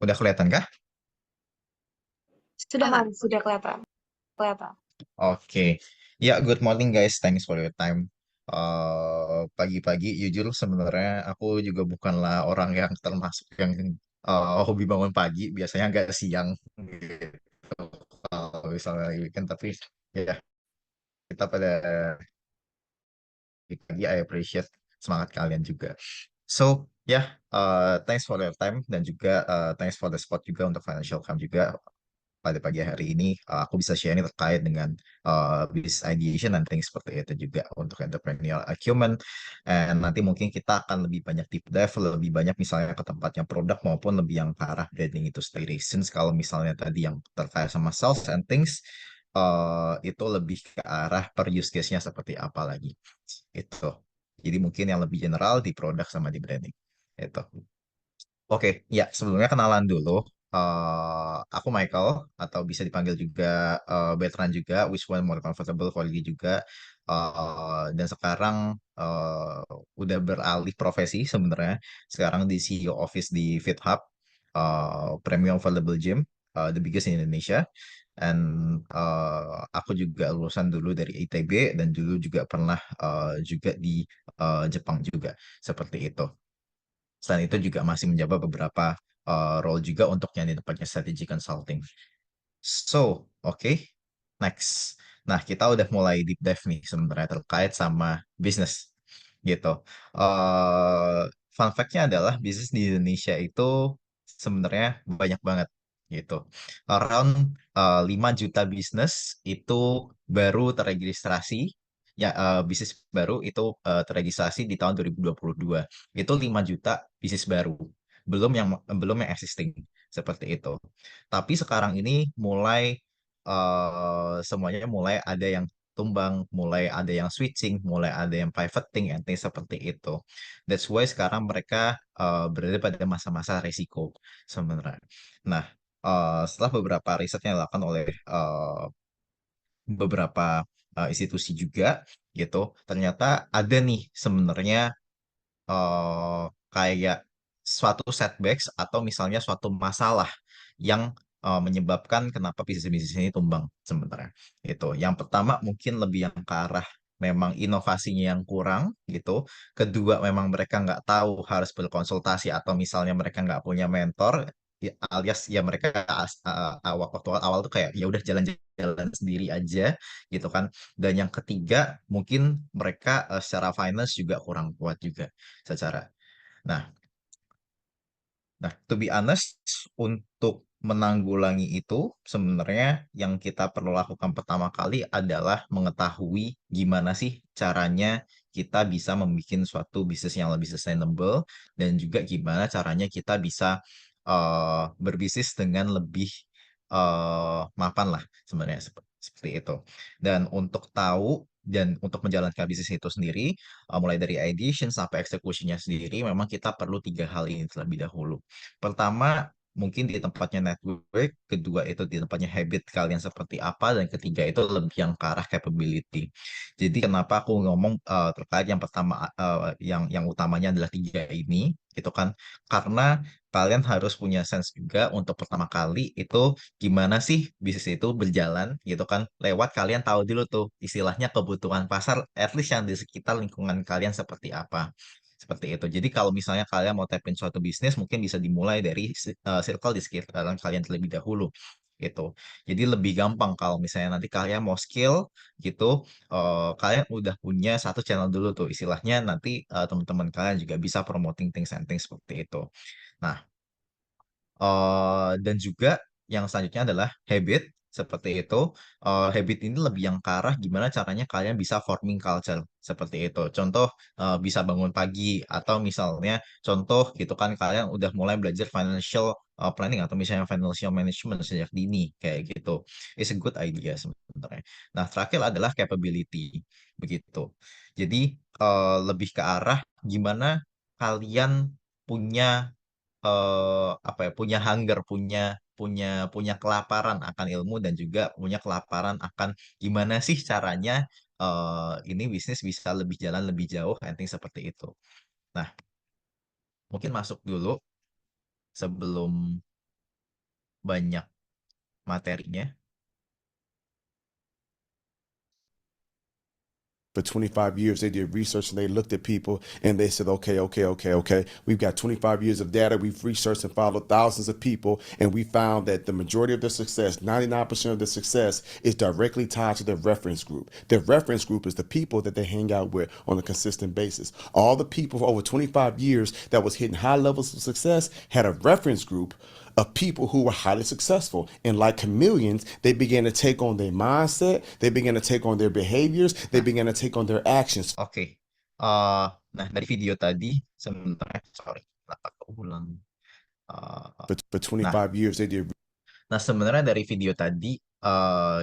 Udah kelihatan kah? Sudah kelihatan. Kelihatan. Oke. Ya, good morning guys. Thanks for your time. Pagi-pagi, jujur sebenarnya aku juga bukanlah orang yang termasuk yang hobi bangun pagi. Biasanya agak siang gitu. Kalau misalnya lagi weekend, tapi ya kita pada pagi, I appreciate semangat kalian juga. So, ya, thanks for your time dan juga thanks for the support juga untuk financial camp juga pada pagi hari ini aku bisa share ini terkait dengan business ideation dan things seperti itu juga untuk entrepreneurial acumen. And nanti mungkin kita akan lebih banyak deep dive, lebih banyak misalnya ke tempatnya produk maupun lebih yang ke arah branding itu sendiri. Since kalau misalnya tadi yang terkait sama sales and things, itu lebih ke arah per use case-nya seperti apa lagi. Itu. Jadi mungkin yang lebih general di produk sama di branding. Itu. Oke, ya sebelumnya kenalan dulu. Aku Michael atau bisa dipanggil juga Bertrand juga, which one more comfortable for you juga. Dan sekarang udah beralih profesi sebenarnya. Sekarang di CEO office di FitHub, Premium Affordable Gym, the biggest in Indonesia. And aku juga lulusan dulu dari ITB dan dulu juga pernah juga di Jepang juga seperti itu. Selain itu juga masih menjabat beberapa role juga untuk yang di tempatnya strategy consulting. So, oke, next. Nah, kita udah mulai deep dive nih sebenarnya terkait sama bisnis gitu. Eh Fun fact-nya adalah bisnis di Indonesia itu sebenarnya banyak banget gitu. Around 5 juta bisnis itu baru terregistrasi. Ya, bisnis baru itu terregistrasi di tahun 2022. Itu 5 juta bisnis baru. Belum yang existing seperti itu. Tapi sekarang ini mulai semuanya mulai ada yang tumbang, mulai ada yang switching, mulai ada yang pivoting, and things seperti itu. That's why sekarang mereka berada pada masa-masa resiko sebenarnya. Nah, setelah beberapa riset yang dilakukan oleh beberapa institusi juga gitu, ternyata ada nih sebenarnya eh, kayak suatu setbacks atau misalnya suatu masalah yang menyebabkan kenapa bisnis-bisnis ini tumbang sebenarnya. Itu. Yang pertama mungkin lebih yang ke arah memang inovasinya yang kurang gitu. Kedua memang mereka nggak tahu harus berkonsultasi atau misalnya mereka nggak punya mentor alias ya mereka waktu awal tuh kayak ya udah jalan-jalan sendiri aja gitu kan. Dan yang ketiga mungkin mereka secara finance juga kurang kuat juga secara. Nah, to be honest, untuk menanggulangi itu sebenarnya yang kita perlu lakukan pertama kali adalah mengetahui gimana sih caranya kita bisa membuat suatu bisnis yang lebih sustainable dan juga gimana caranya kita bisa berbisnis dengan lebih mapan lah sebenarnya seperti itu. Dan untuk tahu dan untuk menjalankan bisnis itu sendiri, mulai dari ideation sampai execution-nya sendiri, memang kita perlu tiga hal ini terlebih dahulu. Pertama, mungkin di tempatnya network, kedua itu di tempatnya habit kalian seperti apa, dan ketiga itu lebih yang ke arah capability. Jadi kenapa aku ngomong terkait yang pertama, yang utamanya adalah tiga ini, gitu kan? Karena kalian harus punya sense juga untuk pertama kali itu gimana sih bisnis itu berjalan gitu kan lewat kalian tahu dulu tuh istilahnya kebutuhan pasar at least yang di sekitar lingkungan kalian seperti apa seperti itu. Jadi kalau misalnya kalian mau tapin suatu bisnis mungkin bisa dimulai dari circle di sekitaran kalian terlebih dahulu gitu. Jadi lebih gampang kalau misalnya nanti kalian mau skill gitu, kalian udah punya satu channel dulu tuh istilahnya nanti teman-teman kalian juga bisa promoting things and things seperti itu. Nah, dan juga yang selanjutnya adalah habit seperti itu. Habit ini lebih yang ke arah gimana caranya kalian bisa forming culture seperti itu. Contoh bisa bangun pagi atau misalnya contoh gitu kan kalian udah mulai belajar financial planning atau misalnya financial management sejak dini kayak gitu. It's a good idea sebenarnya. Nah, terakhir adalah capability begitu. Jadi lebih ke arah gimana kalian punya apa ya punya hunger punya punya punya kelaparan akan ilmu dan juga punya kelaparan akan gimana sih caranya ini bisnis bisa lebih jalan lebih jauh I think seperti itu. Nah, mungkin masuk dulu sebelum banyak materinya. For 25 years, they did research and they looked at people and they said, okay. We've got 25 years of data. We've researched and followed thousands of people, and we found that the majority of their success, 99% of their success, is directly tied to their reference group. Their reference group is the people that they hang out with on a consistent basis. All the people for over 25 years that was hitting high levels of success had a reference group of people who were highly successful. And like chameleons, they began to take on their mindset, they began to take on their behaviors, they Nah, began to take on their actions. oke. Nah, dari video tadi sebenarnya, sorry, kenapa keulang? Uh, For nah, 25 years, they did. Nah, sebenarnya dari video tadi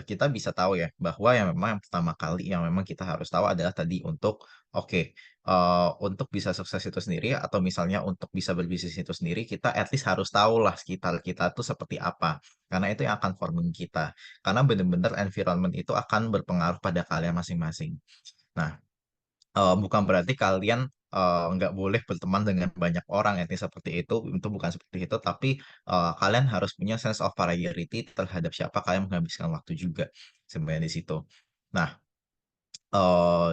kita bisa tahu ya bahwa yang memang yang pertama kali yang memang kita harus tahu adalah tadi untuk oke, untuk bisa sukses itu sendiri atau misalnya untuk bisa berbisnis itu sendiri kita at least harus tahu lah sekitar kita tuh seperti apa. Karena itu yang akan forming kita. Karena benar-benar environment itu akan berpengaruh pada kalian masing-masing. Nah, bukan berarti kalian nggak boleh berteman dengan banyak orang ya seperti itu bukan seperti itu tapi kalian harus punya sense of priority terhadap siapa kalian menghabiskan waktu juga sebenarnya di situ. Nah,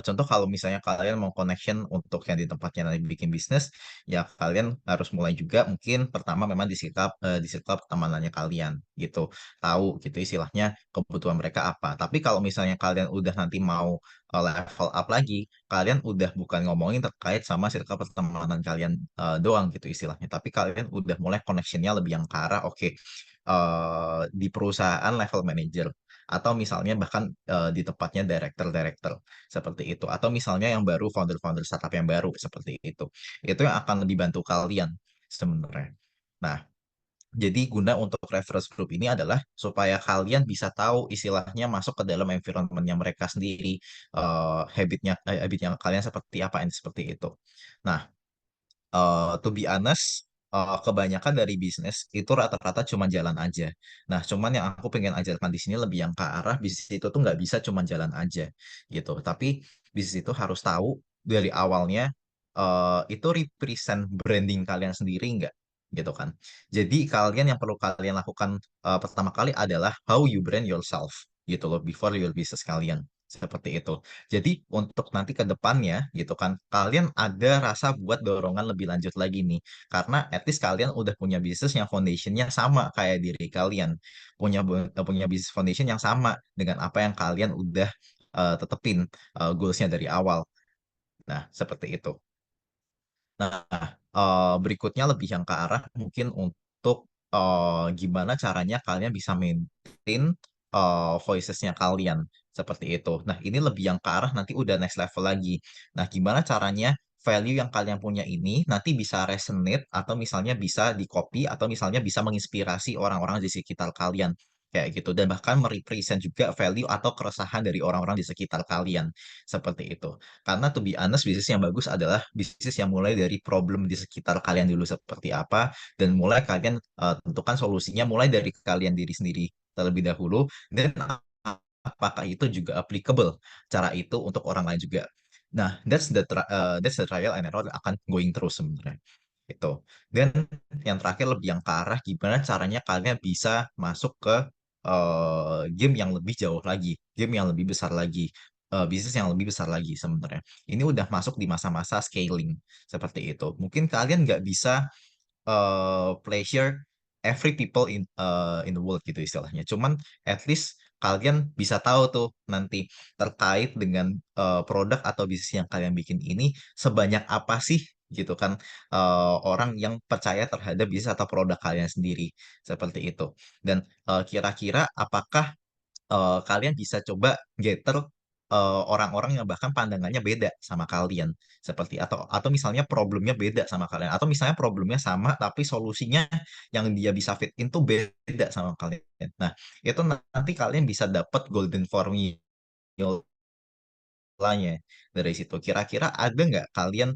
contoh kalau misalnya kalian mau connection untuk yang di tempatnya nanti bikin bisnis, ya kalian harus mulai juga mungkin pertama memang di circle pertemanannya kalian gitu. Tahu gitu istilahnya kebutuhan mereka apa. Tapi kalau misalnya kalian udah nanti mau level up lagi, kalian udah bukan ngomongin terkait sama circle pertemanan kalian doang gitu istilahnya. Tapi kalian udah mulai connectionnya lebih yang ke arah oke, di perusahaan level manager atau misalnya bahkan di tempatnya director-director seperti itu atau misalnya yang baru founder-founder startup yang baru seperti itu yang akan lebih bantu kalian sebenarnya. Nah, jadi guna untuk reference group ini adalah supaya kalian bisa tahu istilahnya masuk ke dalam environmentnya mereka sendiri, habitnya kalian seperti apa ini seperti itu. Nah, to be honest, kebanyakan dari bisnis itu rata-rata cuma jalan aja. Nah, cuman yang aku pengen ajarkan di sini lebih yang ke arah bisnis itu tuh nggak bisa cuma jalan aja gitu. Tapi bisnis itu harus tahu dari awalnya itu represent branding kalian sendiri nggak gitu kan. Jadi kalian yang perlu kalian lakukan pertama kali adalah how you brand yourself gitu loh before your business kalian seperti itu. Jadi untuk nanti ke depannya gitu kan, kalian ada rasa buat dorongan lebih lanjut lagi nih. Karena at least kalian udah punya bisnis yang foundationnya sama kayak diri kalian. Punya bisnis foundation yang sama dengan apa yang kalian udah tetepin goalsnya dari awal. Nah, seperti itu. Nah, berikutnya lebih yang ke arah mungkin untuk gimana caranya kalian bisa maintain voicesnya kalian seperti itu. Nah, ini lebih yang ke arah nanti udah next level lagi. Nah, gimana caranya value yang kalian punya ini nanti bisa resonate atau misalnya bisa di copy atau misalnya bisa menginspirasi orang-orang di sekitar kalian kayak gitu dan bahkan merepresent juga value atau keresahan dari orang-orang di sekitar kalian seperti itu. Karena to be honest, bisnis yang bagus adalah bisnis yang mulai dari problem di sekitar kalian dulu seperti apa, dan mulai kalian tentukan solusinya mulai dari kalian diri sendiri terlebih dahulu, dan apakah itu juga applicable cara itu untuk orang lain juga. Nah, that's the trial and error akan going terus sebenarnya. Itu. Dan yang terakhir lebih yang ke arah gimana caranya kalian bisa masuk ke game yang lebih jauh lagi, game yang lebih besar lagi, bisnis yang lebih besar lagi sebenarnya. Ini udah masuk di masa-masa scaling seperti itu. Mungkin kalian nggak bisa pleasure every people in the world gitu istilahnya. Cuman at least kalian bisa tahu tuh nanti terkait dengan produk atau bisnis yang kalian bikin ini sebanyak apa sih gitu kan orang yang percaya terhadap bisnis atau produk kalian sendiri seperti itu. Dan kira-kira apakah kalian bisa coba gather orang-orang yang bahkan pandangannya beda sama kalian seperti atau misalnya problemnya beda sama kalian atau misalnya problemnya sama tapi solusinya yang dia bisa fit in tuh beda sama kalian. Nah, itu nanti kalian bisa dapat golden formula dari situ. Kira-kira ada nggak kalian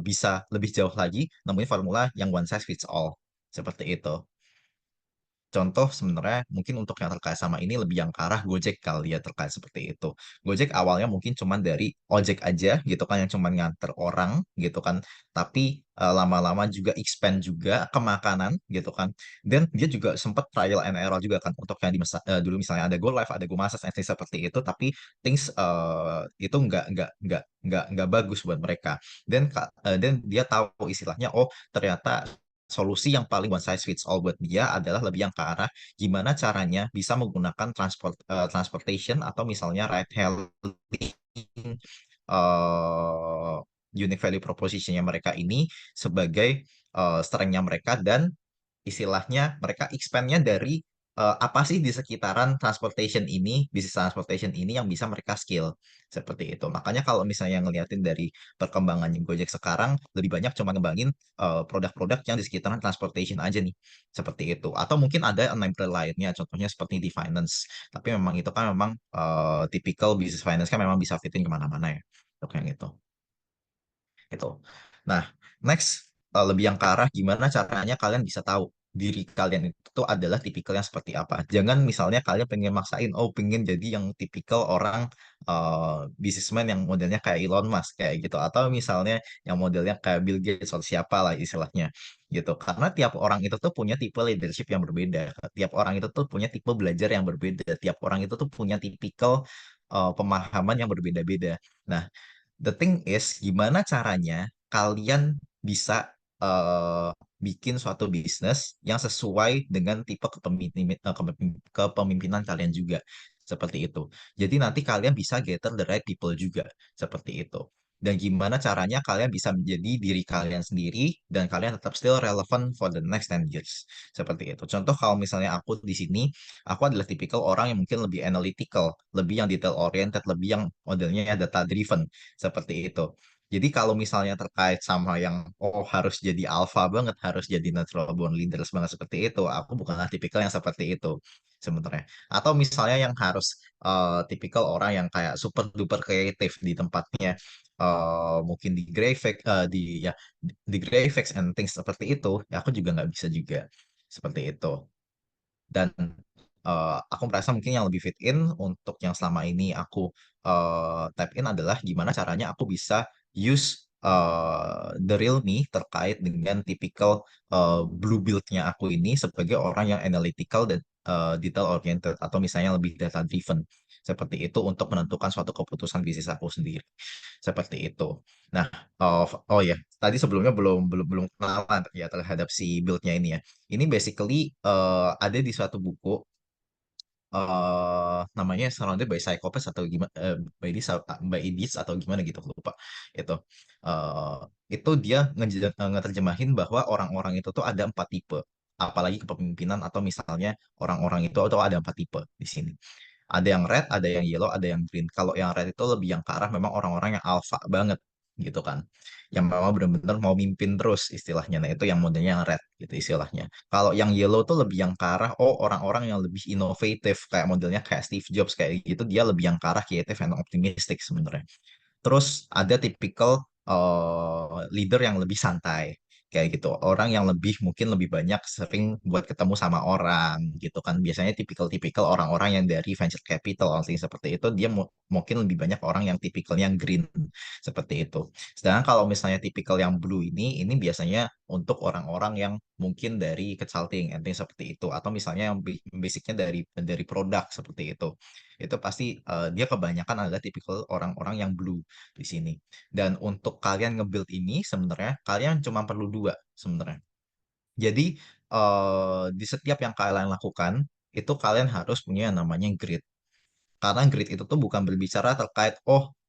bisa lebih jauh lagi nemuin formula yang one size fits all seperti itu. Contoh sebenarnya mungkin untuk yang terkait sama ini lebih yang ke arah Gojek kali ya terkait seperti itu. Gojek awalnya mungkin cuman dari ojek aja gitu kan yang cuman nganter orang gitu kan. Tapi lama-lama juga expand juga ke makanan gitu kan. Dan dia juga sempat trial and error juga kan untuk yang dulu misalnya ada GoLive, ada GoMasa, seperti itu. Tapi things itu nggak bagus buat mereka. Dan dia tahu istilahnya, oh ternyata solusi yang paling one size fits all buat dia adalah lebih yang ke arah gimana caranya bisa menggunakan transportation atau misalnya ride hailing uh, unique value proposition-nya mereka ini sebagai strength-nya mereka dan istilahnya mereka expand-nya dari apa sih di sekitaran transportation ini, bisnis transportation ini yang bisa mereka skill seperti itu. Makanya kalau misalnya ngeliatin dari perkembangan Gojek sekarang lebih banyak cuma ngembangin produk-produk yang di sekitaran transportation aja nih, seperti itu. Atau mungkin ada enabler lainnya, contohnya seperti di finance. Tapi memang itu kan memang typical business finance kan memang bisa fitin kemana-mana ya, untuk yang itu. Gitu. Nah, next lebih yang ke arah gimana caranya kalian bisa tahu diri kalian itu adalah tipikal yang seperti apa. Jangan misalnya kalian pengen maksain, oh pengen jadi yang tipikal orang businessman yang modelnya kayak Elon Musk kayak gitu, atau misalnya yang modelnya kayak Bill Gates atau siapa lah istilahnya gitu. Karena tiap orang itu tuh punya tipe leadership yang berbeda. Tiap orang itu tuh punya tipe belajar yang berbeda. Tiap orang itu tuh punya tipikal pemahaman yang berbeda-beda. Nah, the thing is, gimana caranya kalian bisa bikin suatu bisnis yang sesuai dengan tipe kepemimpinan kalian juga. Seperti itu. Jadi nanti kalian bisa gather the right people juga. Seperti itu. Dan gimana caranya kalian bisa menjadi diri kalian sendiri dan kalian tetap still relevant for the next 10 years. Seperti itu. Contoh kalau misalnya aku di sini, aku adalah tipikal orang yang mungkin lebih analytical, lebih yang detail oriented, lebih yang modelnya data driven seperti itu. Jadi kalau misalnya terkait sama yang harus jadi alpha banget, harus jadi natural born leaders banget seperti itu, aku bukanlah tipikal yang seperti itu sebenarnya. Atau misalnya yang harus tipikal orang yang kayak super duper kreatif di tempatnya, mungkin di graphic, di graphics and things seperti itu, ya aku juga nggak bisa juga seperti itu. Dan aku merasa mungkin yang lebih fit in untuk yang selama ini aku tap in adalah gimana caranya aku bisa use the real me terkait dengan tipikal blue build-nya aku ini sebagai orang yang analytical dan detail oriented atau misalnya lebih data driven seperti itu untuk menentukan suatu keputusan bisnis aku sendiri seperti itu. Nah, oh ya, tadi sebelumnya belum belum belum kenalan ya terhadap si build-nya ini ya. Ini basically ada di suatu buku namanya Surrounded by Psychopaths atau gimana by Idiots atau gimana gitu aku lupa itu Eh, itu dia ngeterjemahin bahwa orang-orang itu tuh ada 4 tipe apalagi kepemimpinan atau misalnya orang-orang itu atau ada 4 tipe di sini ada yang red, ada yang yellow, ada yang green. Kalau yang red itu lebih yang ke arah memang orang-orang yang alpha banget gitu kan. Yang memang benar-benar mau mimpin terus istilahnya. Nah, itu yang modelnya yang red gitu istilahnya. Kalau yang yellow tuh lebih yang ke arah orang-orang yang lebih inovatif kayak modelnya kayak Steve Jobs kayak gitu dia lebih yang ke arah creative and optimistic sebenarnya. Terus ada tipikal leader yang lebih santai kayak gitu. Orang yang lebih mungkin lebih banyak sering buat ketemu sama orang gitu kan. Biasanya tipikal-tipikal orang-orang yang dari venture capital atau seperti itu dia mungkin lebih banyak orang yang tipikal yang green seperti itu. Sedangkan kalau misalnya tipikal yang blue ini biasanya untuk orang-orang yang mungkin dari consulting and things seperti itu atau misalnya yang basicnya dari produk seperti itu. Itu pasti dia kebanyakan adalah tipikal orang-orang yang blue di sini. Dan untuk kalian nge-build ini sebenarnya kalian cuma perlu 2 sebenarnya. Jadi di setiap yang kalian lakukan itu kalian harus punya yang namanya grit. Karena grit itu tuh bukan berbicara terkait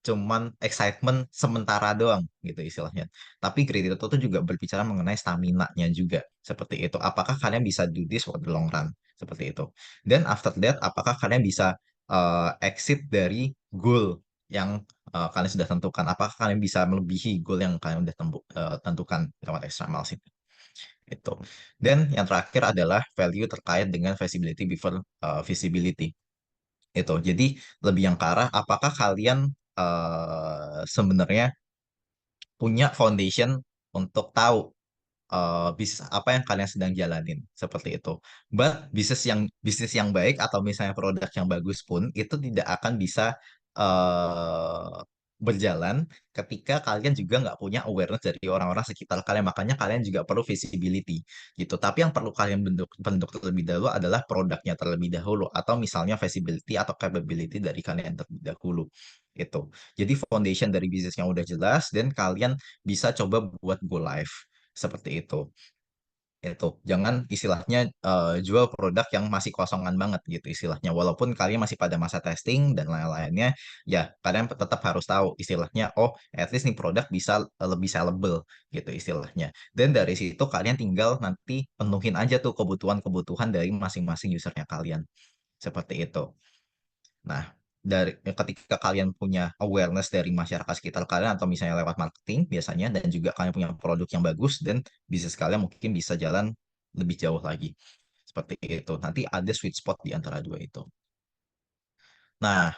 cuman excitement sementara doang gitu istilahnya. Tapi grit itu tuh juga berbicara mengenai stamina-nya juga seperti itu. Apakah kalian bisa do this for the long run seperti itu. Dan after that apakah kalian bisa exit dari goal yang kalian sudah tentukan. Apakah kalian bisa melebihi goal yang kalian sudah tentukan lewat extra miles itu. Itu. Dan yang terakhir adalah value terkait dengan visibility before visibility. Itu. Jadi lebih yang ke arah apakah kalian sebenarnya punya foundation untuk tahu bisnis apa yang kalian sedang jalanin seperti itu. But bisnis yang baik atau misalnya produk yang bagus pun itu tidak akan bisa uh, berjalan ketika kalian juga nggak punya awareness dari orang-orang sekitar kalian. Makanya kalian juga perlu visibility gitu. Tapi yang perlu kalian bentuk terlebih dahulu adalah produknya terlebih dahulu atau misalnya visibility atau capability dari kalian terlebih dahulu. Itu. Jadi foundation dari bisnis yang udah jelas dan kalian bisa coba buat go live seperti itu jangan istilahnya jual produk yang masih kosongan banget gitu istilahnya walaupun kalian masih pada masa testing dan lain-lainnya ya kalian tetap harus tahu istilahnya oh at least nih produk bisa lebih sellable gitu istilahnya dan dari situ kalian tinggal nanti penuhin aja tuh kebutuhan-kebutuhan dari masing-masing usernya kalian seperti itu. Nah, ketika kalian punya awareness dari masyarakat sekitar kalian atau misalnya lewat marketing biasanya dan juga kalian punya produk yang bagus dan bisnis kalian mungkin bisa jalan lebih jauh lagi. Seperti itu. Nanti ada sweet spot di antara dua itu. Nah,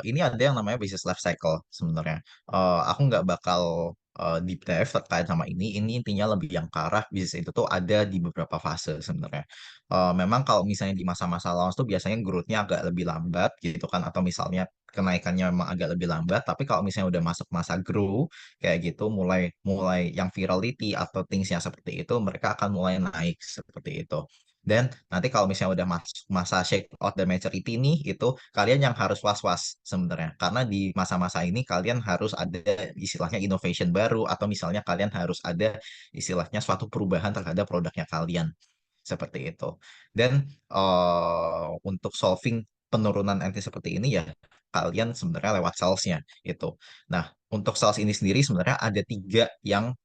ini ada yang namanya business life cycle sebenarnya. Aku nggak bakal deep dive terkait sama ini. Ini intinya lebih yang ke arah bisnis itu tuh ada di beberapa fase sebenarnya. Memang kalau misalnya di masa-masa launch tuh biasanya growth-nya agak lebih lambat gitu kan, atau misalnya kenaikannya memang agak lebih lambat. Tapi kalau misalnya udah masuk masa grow kayak gitu, mulai mulai yang virality atau things-nya seperti itu, mereka akan mulai naik seperti itu. Dan nanti kalau misalnya udah masuk masa shake out dan maturity nih, itu kalian yang harus was-was sebenarnya. Karena di masa-masa ini kalian harus ada istilahnya innovation baru, atau misalnya kalian harus ada istilahnya suatu perubahan terhadap produknya kalian. Seperti itu. Dan untuk solving penurunan NT seperti ini ya, kalian sebenarnya lewat salesnya itu. Nah, untuk sales ini sendiri sebenarnya ada tiga yang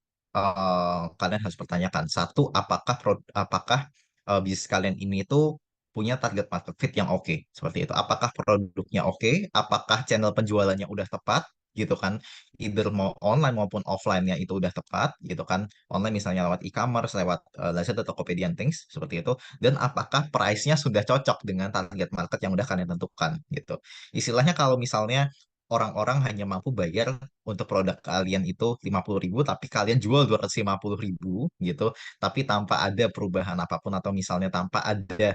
kalian harus pertanyakan. Satu, apakah bisnis kalian ini itu punya target market fit yang oke, seperti itu. Apakah produknya oke? Apakah channel penjualannya udah tepat, gitu kan? Either mau online maupun offline-nya itu udah tepat, gitu kan? Online misalnya lewat e-commerce, lewat Lazada, Tokopedia, and things, seperti itu. Dan apakah price-nya sudah cocok dengan target market yang udah kalian tentukan, gitu. Istilahnya kalau misalnya orang-orang hanya mampu bayar untuk produk kalian itu 50.000, tapi kalian jual 250.000 gitu, tapi tanpa ada perubahan apapun atau misalnya tanpa ada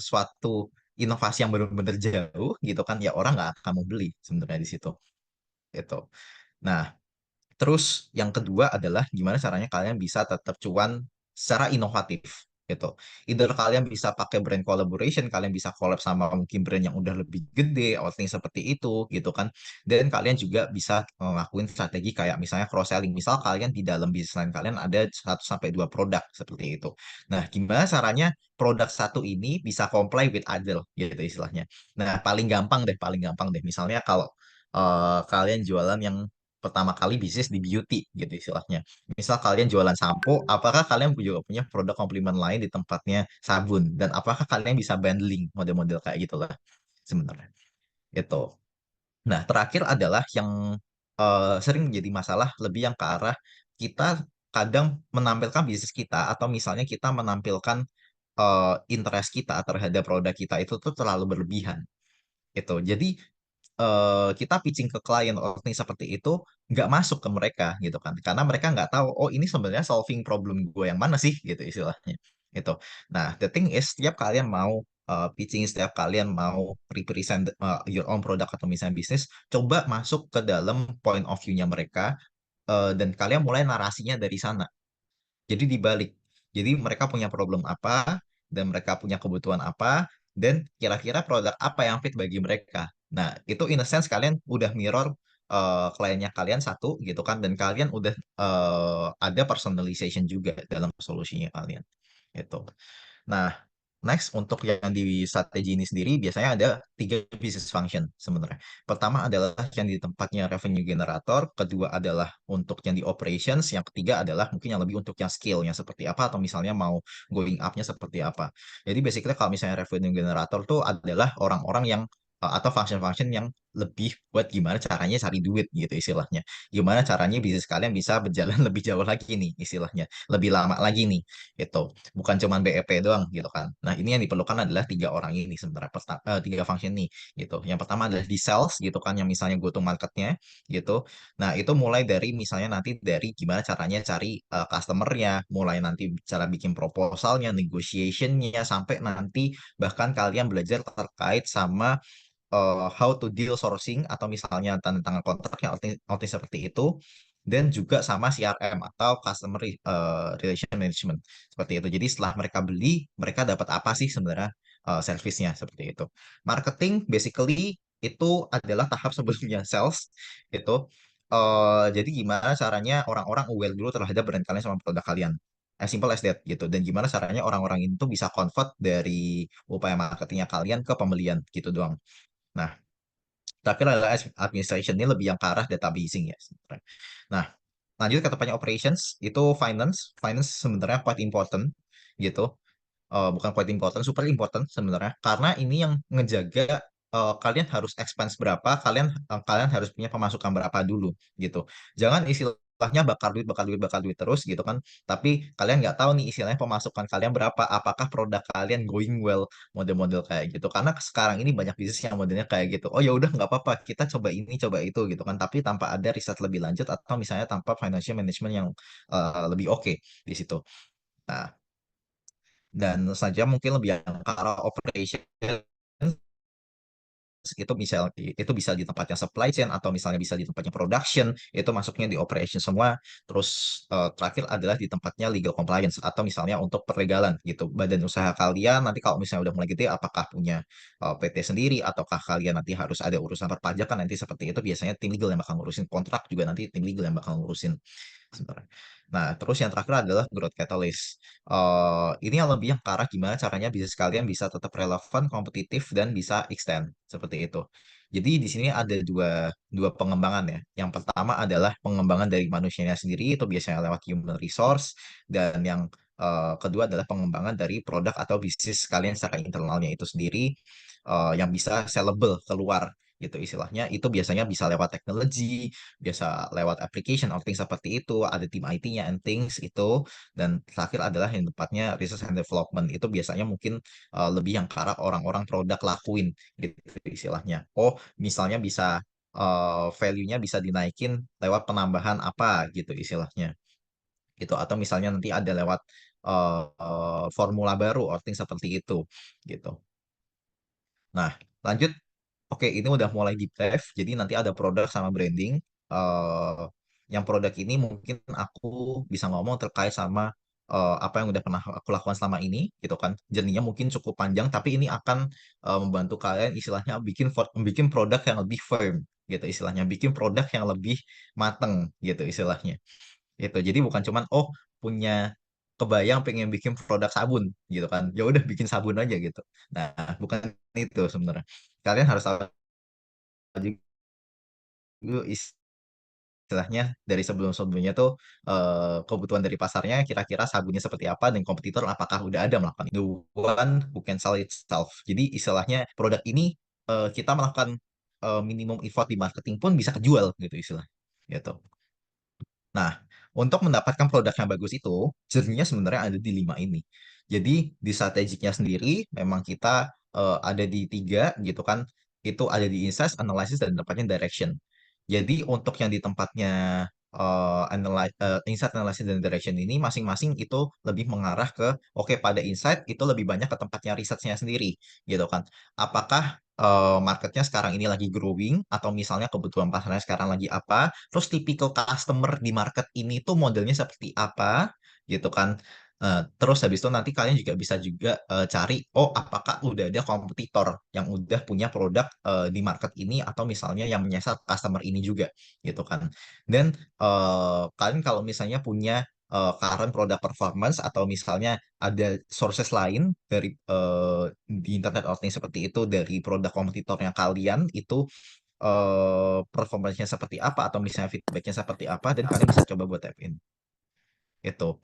suatu inovasi yang benar-benar jauh gitu kan, ya orang nggak akan mau beli sebenarnya di situ. Itu. Nah, terus yang kedua adalah gimana caranya kalian bisa tetap cuan secara inovatif gitu. Either kalian bisa pakai brand collaboration, kalian bisa collab sama mungkin brand yang udah lebih gede, outing seperti itu gitu kan. Dan kalian juga bisa ngelakuin strategi kayak misalnya cross selling. Misal kalian di dalam bisnis lain kalian ada 1 sampai 2 produk seperti itu. Nah, gimana caranya produk satu ini bisa comply with other gitu istilahnya. Nah, paling gampang deh. Misalnya kalau kalian jualan yang pertama kali bisnis di beauty gitu istilahnya. Misal kalian jualan sampo, apakah kalian juga punya produk komplement lain di tempatnya sabun dan apakah kalian bisa bundling model-model kayak gitulah sebenarnya. Itu. Nah, terakhir adalah yang sering menjadi masalah lebih yang ke arah kita kadang menampilkan bisnis kita atau misalnya kita menampilkan interest kita terhadap produk kita itu tuh terlalu berlebihan. Itu. Jadi kita pitching ke klien or things seperti itu nggak masuk ke mereka gitu kan karena mereka nggak tahu oh ini sebenarnya solving problem gue yang mana sih gitu istilahnya itu. Nah the thing is setiap kalian mau pitching, setiap kalian mau represent your own product atau misalnya bisnis, coba masuk ke dalam point of view-nya mereka, dan kalian mulai narasinya dari sana. Jadi dibalik. Jadi mereka punya problem apa dan mereka punya kebutuhan apa dan kira-kira produk apa yang fit bagi mereka. Nah, itu in a sense kalian udah mirror kliennya kalian satu gitu kan dan kalian udah ada personalization juga dalam solusinya kalian. Itu. Nah, next untuk yang di strategi ini sendiri biasanya ada 3 business function sebenarnya. Pertama adalah yang di tempatnya revenue generator, kedua adalah untuk yang di operations, yang ketiga adalah mungkin yang lebih untuk yang skill-nya seperti apa atau misalnya mau going up-nya seperti apa. Jadi basically kalau misalnya revenue generator tuh adalah orang-orang yang atau function-function yang lebih buat gimana caranya cari duit gitu istilahnya. Gimana caranya bisnis kalian bisa berjalan lebih jauh lagi nih istilahnya, lebih lama lagi nih itu. Bukan cuma BEP doang gitu kan. Nah, ini yang diperlukan adalah tiga orang ini sebenarnya, tiga function nih gitu. Yang pertama adalah di sales gitu kan, yang misalnya go to marketnya gitu. Nah, itu mulai dari misalnya nanti dari gimana caranya cari customernya, mulai nanti cara bikin proposalnya, negotiationnya, sampai nanti bahkan kalian belajar terkait sama how to deal sourcing atau misalnya tanda tangan kontrak yang outing seperti itu, dan juga sama CRM atau customer relation management seperti itu. Jadi setelah mereka beli, mereka dapat apa sih sebenarnya service-nya seperti itu. Marketing basically itu adalah tahap sebelumnya sales itu. Jadi gimana caranya orang-orang aware dulu terhadap brand kalian sama produk kalian. As simple as that gitu. Dan gimana caranya orang-orang itu bisa convert dari upaya marketingnya kalian ke pembelian gitu doang. Nah, terakhir adalah administration ini lebih yang ke arah databasing ya sebenarnya. Nah, lanjut ke tempatnya operations, itu finance. Finance sebenarnya quite important gitu. Bukan quite important, super important sebenarnya. Karena ini yang ngejaga kalian harus expense berapa, kalian harus punya pemasukan berapa dulu gitu. Jangan istilahnya bakar duit terus gitu kan. Tapi kalian nggak tahu nih istilahnya pemasukan kalian berapa, apakah produk kalian going well, model-model kayak gitu. Karena sekarang ini banyak bisnis yang modelnya kayak gitu. Oh ya udah nggak apa-apa, kita coba ini coba itu gitu kan. Tapi tanpa ada riset lebih lanjut atau misalnya tanpa financial management yang lebih oke di situ. Nah, dan saja mungkin lebih yang ke arah operation itu bisa di tempatnya supply chain atau misalnya bisa di tempatnya production, itu masuknya di operation semua. Terus terakhir adalah di tempatnya legal compliance atau misalnya untuk perlegalan gitu, badan usaha kalian nanti kalau misalnya udah mulai gede, apakah punya PT sendiri ataukah kalian nanti harus ada urusan perpajakan, nanti seperti itu biasanya tim legal yang bakal ngurusin. Kontrak juga nanti tim legal yang bakal ngurusin sebenarnya. Nah, terus yang terakhir adalah growth catalyst. Ini yang lebih yang ke arah gimana caranya bisnis kalian bisa tetap relevan, kompetitif, dan bisa extend seperti itu. Jadi di sini ada dua pengembangan ya. Yang pertama adalah pengembangan dari manusianya sendiri, itu biasanya lewat human resource, dan yang kedua adalah pengembangan dari produk atau bisnis kalian secara internalnya itu sendiri, yang bisa sellable keluar gitu istilahnya. Itu biasanya bisa lewat teknologi, biasa lewat application or things seperti itu, ada tim IT-nya and things itu. Dan terakhir adalah yang tepatnya research and development, itu biasanya mungkin lebih yang ke arah orang-orang produk lakuin gitu istilahnya. Oh, misalnya bisa value-nya bisa dinaikin lewat penambahan apa gitu istilahnya gitu, atau misalnya nanti ada lewat formula baru or things seperti itu gitu. Nah, lanjut. Oke, ini udah mulai deep dive. Jadi nanti ada produk sama branding. Eh, yang produk ini mungkin aku bisa ngomong terkait sama apa yang udah pernah aku lakukan selama ini, gitu kan. Journey-nya mungkin cukup panjang, tapi ini akan membantu kalian istilahnya bikin produk yang lebih firm, gitu istilahnya. Bikin produk yang lebih mateng, gitu istilahnya. Itu. Jadi bukan cuman punya kebayang pengen bikin produk sabun gitu kan. Ya udah bikin sabun aja gitu. Nah, bukan itu sebenarnya. Kalian harus tahu juga istilahnya dari sebelum-sebelumnya tuh kebutuhan dari pasarnya kira-kira sabunnya seperti apa dan kompetitor apakah udah ada melakukan itu. The one who can sell itself. Jadi istilahnya produk ini kita melakukan minimum effort di marketing pun bisa kejual gitu istilah. Gitu. Nah, untuk mendapatkan produk yang bagus itu, journey-nya sebenarnya ada di 5 ini. Jadi, di strategiknya sendiri, memang kita ada di 3 gitu kan. Itu ada di insights, analysis, dan tempatnya direction. Jadi, untuk yang di tempatnya insight, analysis, dan direction ini, masing-masing itu lebih mengarah ke, oke, pada insight, itu lebih banyak ke tempatnya research-nya sendiri, gitu kan. Apakah marketnya sekarang ini lagi growing, atau misalnya kebutuhan pasarnya sekarang lagi apa, terus tipikal customer di market ini tuh modelnya seperti apa gitu kan. Terus habis itu nanti kalian juga bisa juga cari, apakah udah ada kompetitor yang udah punya produk di market ini atau misalnya yang menyasar customer ini juga gitu kan. Dan kalian kalau misalnya punya current product performance atau misalnya ada sources lain dari di internet outing seperti itu dari produk kompetitornya kalian itu performance-nya seperti apa atau misalnya feedback-nya seperti apa dan kalian bisa coba buat tap in itu.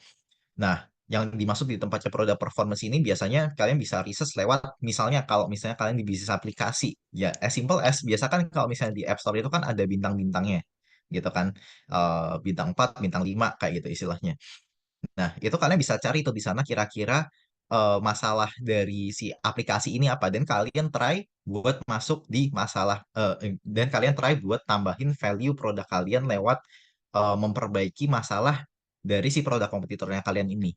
Nah, yang dimaksud di tempatnya produk performance ini biasanya kalian bisa research lewat misalnya kalau misalnya kalian di bisnis aplikasi ya as simple as biasa kan kalau misalnya di App Store itu kan ada bintang-bintangnya gitu kan. Bintang 4 bintang 5 kayak gitu istilahnya. Nah, itu kalian bisa cari tuh di sana kira-kira masalah dari si aplikasi ini apa dan kalian try buat masuk di masalah dan kalian try buat tambahin value produk kalian lewat memperbaiki masalah dari si produk kompetitornya kalian ini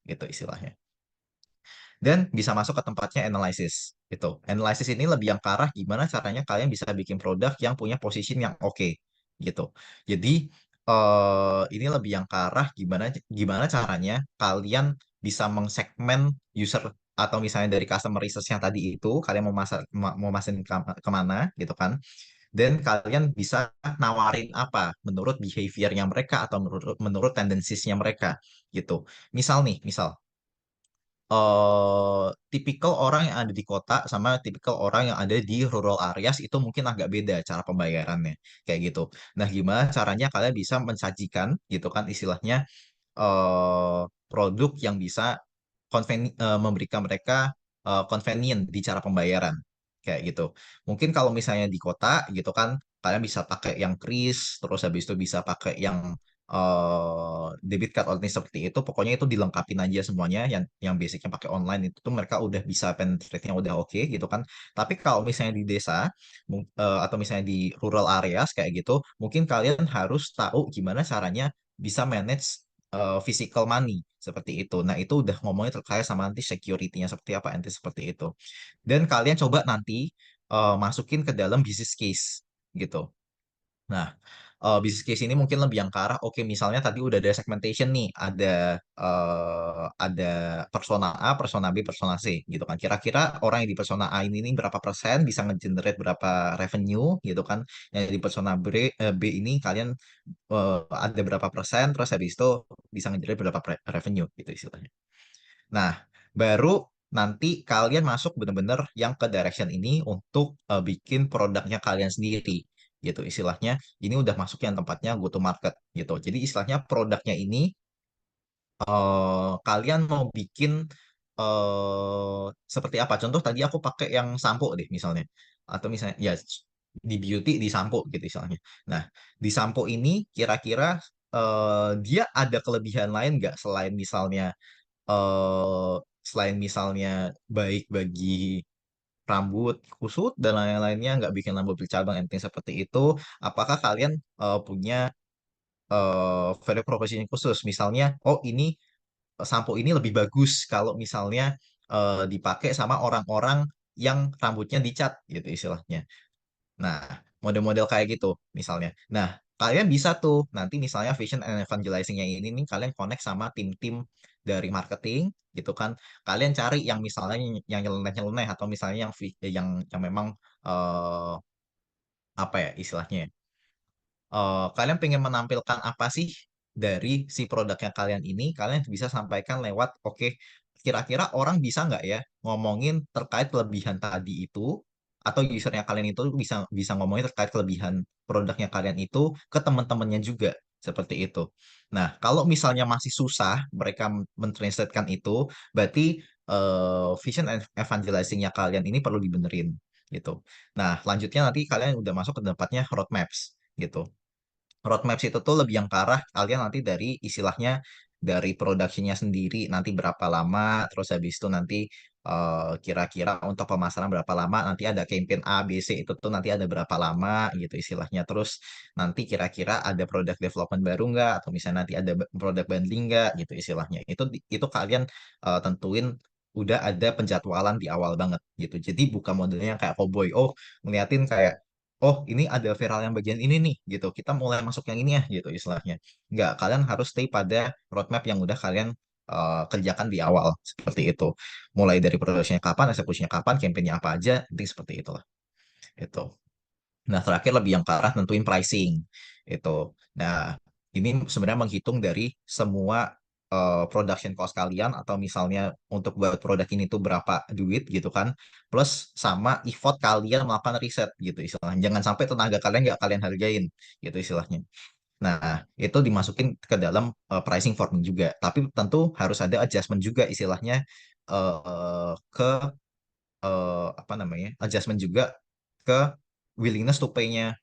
gitu istilahnya. Dan bisa masuk ke tempatnya analysis gitu. Analysis ini lebih yang ke arah gimana caranya kalian bisa bikin produk yang punya position yang oke gitu. Jadi ini lebih yang ke arah gimana gimana caranya kalian bisa mengsegmen user atau misalnya dari customer research yang tadi itu kalian mau masukin kemana gitu kan dan kalian bisa nawarin apa menurut behaviornya mereka atau menurut tendensiesnya mereka gitu. Misal tipikal orang yang ada di kota sama tipikal orang yang ada di rural areas itu mungkin agak beda cara pembayarannya kayak gitu. Nah, gimana caranya kalian bisa mensajikan gitu kan istilahnya eh, produk yang bisa memberikan mereka convenient di cara pembayaran kayak gitu. Mungkin kalau misalnya di kota gitu kan kalian bisa pakai yang kris terus habis itu bisa pakai yang debit card online seperti itu pokoknya itu dilengkapin aja semuanya yang basicnya pakai online itu tuh mereka udah bisa penetrate-nya udah oke gitu kan. Tapi kalau misalnya di desa atau misalnya di rural areas kayak gitu mungkin kalian harus tahu gimana caranya bisa manage physical money seperti itu. Nah, itu udah ngomongnya terkait sama nanti security-nya seperti apa nanti seperti itu. Dan kalian coba nanti masukin ke dalam business case gitu. Nah, business case ini mungkin lebih yang ke arah, oke misalnya tadi udah ada segmentation nih, ada persona A, persona B, persona C gitu kan. Kira-kira orang yang di persona A ini nih berapa persen bisa nge-generate berapa revenue gitu kan. Yang di persona B ini kalian ada berapa persen, terus habis itu bisa nge-generate berapa revenue gitu istilahnya. Nah, baru nanti kalian masuk bener-bener yang ke direction ini untuk bikin produknya kalian sendiri gitu istilahnya ini udah masuk yang tempatnya go to market gitu jadi istilahnya produknya ini kalian mau bikin seperti apa contoh tadi aku pakai yang sampo deh misalnya atau misalnya ya di beauty di sampo gitu istilahnya nah di sampo ini kira-kira dia ada kelebihan lain nggak selain misalnya baik bagi rambut kusut dan lain-lainnya nggak bikin rambut bercabang enten seperti itu apakah kalian punya value proposition khusus misalnya oh ini sampo ini lebih bagus kalau misalnya dipakai sama orang-orang yang rambutnya dicat gitu istilahnya. Nah, model-model kayak gitu misalnya. Nah, kalian bisa tuh nanti misalnya vision and evangelizing-nya ini nih kalian connect sama tim-tim dari marketing gitu kan. Kalian cari yang misalnya yang nyeleneh-nyeleneh atau misalnya yang memang eh, apa ya istilahnya ya, kalian pengen menampilkan apa sih dari si produknya kalian ini, kalian bisa sampaikan lewat, oke, kira-kira orang bisa nggak ya ngomongin terkait kelebihan tadi itu, atau usernya kalian itu bisa bisa ngomongin terkait kelebihan produknya kalian itu ke teman-temannya juga, seperti itu. Nah, kalau misalnya masih susah mereka mentranslatekan itu, berarti vision and evangelizing-nya kalian ini perlu dibenerin, gitu. Nah, lanjutnya nanti kalian udah masuk ke tempatnya roadmaps, gitu. Roadmaps itu tuh lebih yang ke arah kalian nanti dari istilahnya dari productionnya sendiri nanti berapa lama, terus habis itu nanti kira-kira untuk pemasaran berapa lama, nanti ada campaign A, B, C itu tuh nanti ada berapa lama gitu istilahnya. Terus nanti kira-kira ada product development baru nggak, atau misalnya nanti ada product bundling nggak gitu istilahnya. Itu kalian tentuin udah ada penjadwalan di awal banget gitu. Jadi bukan modelnya yang kayak cowboy. Oh, ngeliatin kayak oh ini ada viral yang bagian ini nih gitu kita mulai masuk yang ini ya gitu istilahnya nggak kalian harus stay pada roadmap yang udah kalian kerjakan di awal seperti itu mulai dari produksinya kapan eksekusinya kapan campaignnya apa aja penting seperti itulah itu. Nah, terakhir lebih yang ke arah nentuin pricing itu. Nah, ini sebenarnya menghitung dari semua production cost kalian atau misalnya untuk buat produk ini tuh berapa duit gitu kan. Plus sama effort kalian melakukan riset gitu istilahnya. Jangan sampai tenaga kalian nggak kalian hargain gitu istilahnya. Nah, itu dimasukin ke dalam pricing forming juga. Tapi tentu harus ada adjustment juga istilahnya ke apa namanya? Adjustment juga ke willingness to pay-nya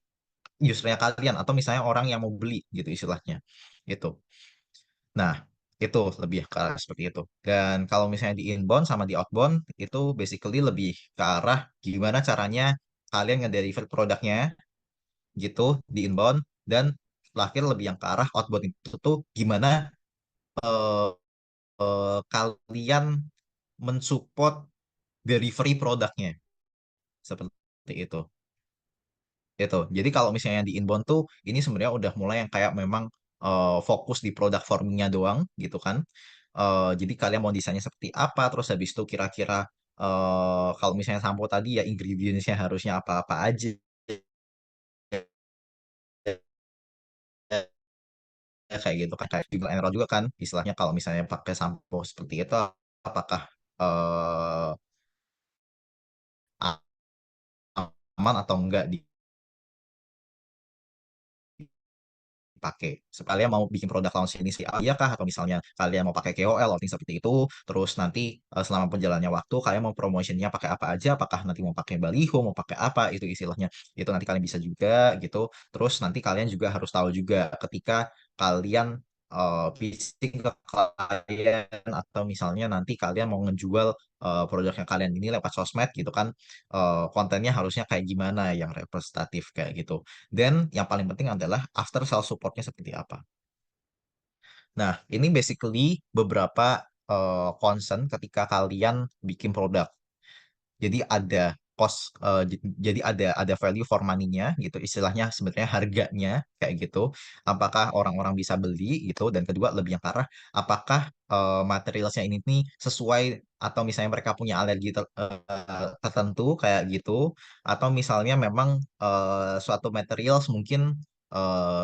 usernya kalian atau misalnya orang yang mau beli gitu istilahnya. Gitu. Nah, itu lebih ke arah seperti itu. Dan kalau misalnya di inbound sama di outbound itu basically lebih ke arah gimana caranya kalian ngedeliver produknya gitu di inbound dan terakhir lebih yang ke arah outbound itu tuh gimana eh, kalian mensupport delivery produknya seperti itu. Itu. Jadi kalau misalnya di inbound tuh ini sebenarnya udah mulai yang kayak memang fokus di produk formingnya doang gitu kan. Jadi kalian mau desainnya seperti apa, terus habis itu kira-kira kalau misalnya sampo tadi ya ingredientsnya harusnya apa-apa aja kayak gitu kan kayak Google and Roll juga kan istilahnya kalau misalnya pakai sampo seperti itu apakah eh, aman atau enggak dipakai. Sekalian mau bikin produk launch ini sih, iya kah? Atau misalnya kalian mau pakai KOL, atau seperti itu, terus nanti selama perjalannya waktu, kalian mau promotionnya pakai apa aja, apakah nanti mau pakai baliho, mau pakai apa, itu istilahnya. Itu nanti kalian bisa juga gitu. Terus nanti kalian juga harus tahu juga ketika kalian pitching ke klien atau misalnya nanti kalian mau ngejual produknya kalian ini lewat sosmed gitu kan kontennya harusnya kayak gimana yang representatif kayak gitu. Dan yang paling penting adalah after sales supportnya seperti apa. Nah, ini basically beberapa concern ketika kalian bikin produk. Jadi ada cost, jadi ada value for money-nya gitu, istilahnya sebenarnya harganya kayak gitu. Apakah orang-orang bisa beli gitu, dan kedua lebih yang ke arah apakah materialsnya ini nih sesuai atau misalnya mereka punya alergi tertentu kayak gitu, atau misalnya memang suatu materials mungkin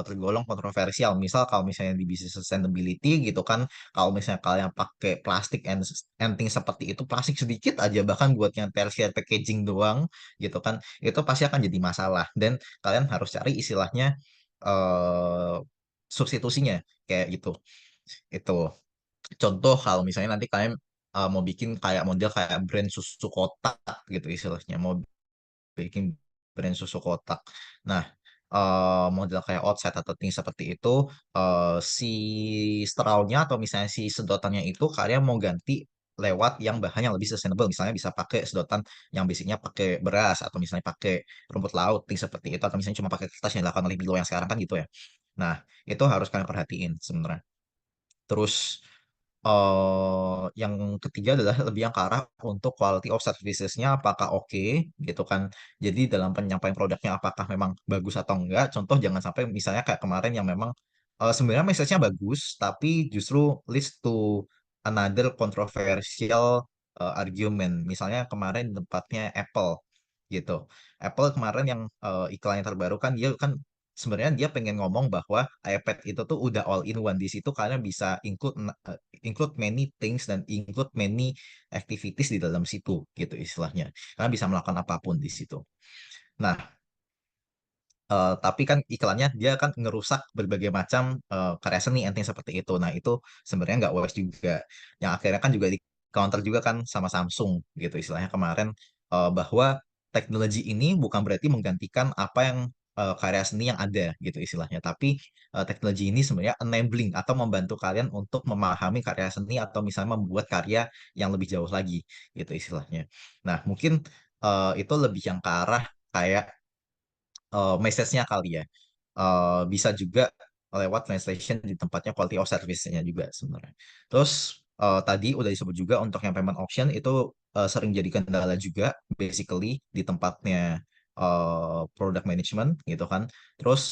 tergolong kontroversial. Misal kalau misalnya di bisnis sustainability gitu kan, kalau misalnya kalian pakai plastik and things seperti itu, plastik sedikit aja bahkan buat yang tertiary packaging doang gitu kan, itu pasti akan jadi masalah dan kalian harus cari istilahnya eh substitusinya kayak gitu. Itu contoh kalau misalnya nanti kalian mau bikin kayak model kayak brand susu kotak gitu istilahnya, mau bikin brand susu kotak. Nah, model kayak outside atau things seperti itu, si straw-nya atau misalnya si sedotannya itu kalian mau ganti lewat yang bahan yang lebih sustainable. Misalnya bisa pakai sedotan yang basicnya pakai beras atau misalnya pakai rumput laut, things seperti itu. Atau misalnya cuma pakai kertas yang dilakukan oleh Milo yang sekarang kan gitu ya. Nah, itu harus kalian perhatiin sebenarnya. Terus yang ketiga adalah lebih yang ke arah untuk quality of services-nya apakah oke gitu kan. Jadi dalam penyampaian produknya apakah memang bagus atau enggak. Contoh jangan sampai misalnya kayak kemarin yang memang sebenarnya message-nya bagus tapi justru leads to another controversial argument. Misalnya kemarin tempatnya Apple gitu. Apple kemarin yang iklan yang terbaru kan dia kan sebenarnya dia pengen ngomong bahwa iPad itu tuh udah all in one di situ kalian bisa include many things dan include many activities di dalam situ gitu istilahnya. Kalian bisa melakukan apapun di situ. Nah, tapi kan iklannya dia kan ngerusak berbagai macam karya seni anting seperti itu. Nah, itu sebenarnya nggak wise juga. Yang akhirnya kan juga di counter juga kan sama Samsung gitu istilahnya kemarin bahwa teknologi ini bukan berarti menggantikan apa yang karya seni yang ada gitu istilahnya. Tapi teknologi ini sebenarnya enabling atau membantu kalian untuk memahami karya seni atau misalnya membuat karya yang lebih jauh lagi gitu istilahnya. Nah, mungkin itu lebih yang ke arah kayak message-nya kali ya. Bisa juga lewat translation di tempatnya quality of service-nya juga sebenarnya. Terus tadi udah disebut juga untuk yang payment option itu sering jadi kendala juga basically di tempatnya product management gitu kan. Terus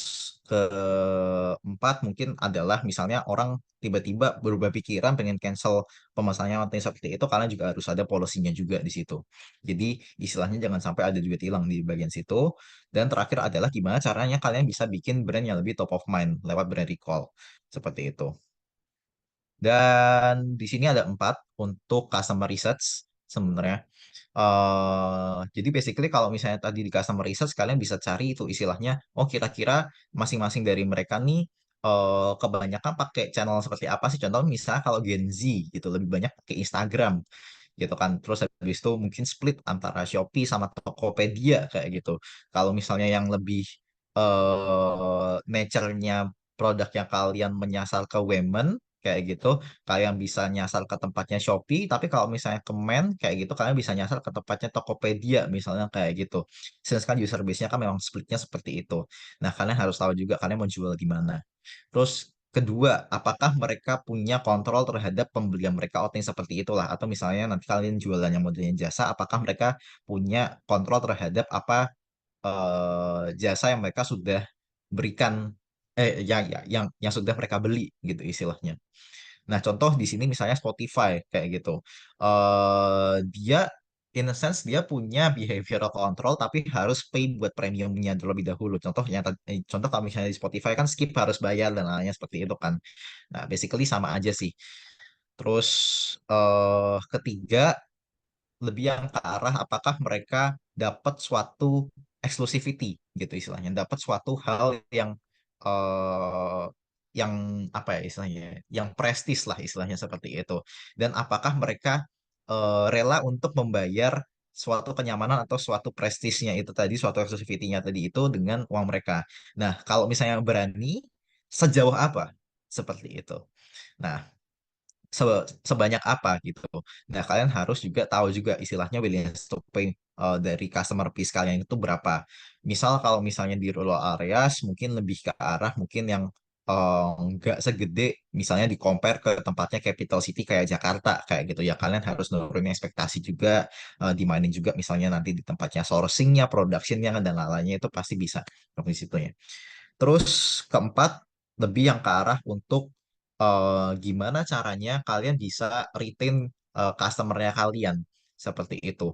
keempat mungkin adalah misalnya orang tiba-tiba berubah pikiran pengen cancel pemesanannya atau seperti itu kalian juga harus ada polisinya juga di situ. Jadi istilahnya jangan sampai ada duit hilang di bagian situ. Dan terakhir adalah gimana caranya kalian bisa bikin brand yang lebih top of mind lewat brand recall. Seperti itu. Dan di sini ada 4 untuk customer research sebenarnya. Jadi basically kalau misalnya tadi di customer research kalian bisa cari itu istilahnya, oh kira-kira masing-masing dari mereka nih kebanyakan pakai channel seperti apa sih? Contoh misalnya kalau Gen Z gitu lebih banyak pakai Instagram gitu kan. Terus habis itu mungkin split antara Shopee sama Tokopedia kayak gitu. Kalau misalnya yang lebih nature-nya produknya kalian menyasar ke women kayak gitu, kalian bisa nyasar ke tempatnya Shopee, tapi kalau misalnya ke men kayak gitu, kalian bisa nyasar ke tempatnya Tokopedia misalnya kayak gitu. Sedangkan kan user base-nya kan memang splitnya seperti itu. Nah, kalian harus tahu juga kalian mau jual di mana. Terus kedua, apakah mereka punya kontrol terhadap pembelian mereka outnya seperti itulah atau misalnya nanti kalian jualannya modelnya jasa, apakah mereka punya kontrol terhadap apa jasa yang mereka sudah berikan yang sudah mereka beli gitu istilahnya. Nah, contoh di sini misalnya Spotify kayak gitu. Dia in a sense dia punya behavioral control tapi harus pay buat premiumnya terlebih dahulu. Contoh kalau misalnya di Spotify kan skip harus bayar dan lainnya seperti itu kan. Nah, basically sama aja sih. Terus ketiga lebih yang ke arah apakah mereka dapat suatu exclusivity gitu istilahnya, dapat suatu hal eh, yang apa ya istilahnya, yang prestis lah istilahnya seperti itu. Dan apakah mereka rela untuk membayar suatu kenyamanan atau suatu prestisnya itu tadi, suatu exclusivity-nya tadi itu dengan uang mereka. Nah, kalau misalnya berani, sejauh apa? Seperti itu. Nah, sebanyak apa gitu. Nah, kalian harus juga tahu juga istilahnya willingness to pay dari customer base kalian itu berapa. Misal kalau misalnya di rural areas mungkin lebih ke arah mungkin yang nggak segede misalnya di compare ke tempatnya capital city kayak Jakarta kayak gitu ya. Kalian harus nurunin ekspektasi juga, demanding juga misalnya nanti di tempatnya sourcingnya, productionnya dan lain-lainnya itu pasti bisa di situ ya. Terus keempat, lebih yang ke arah untuk gimana caranya kalian bisa retain customer-nya kalian. Seperti itu.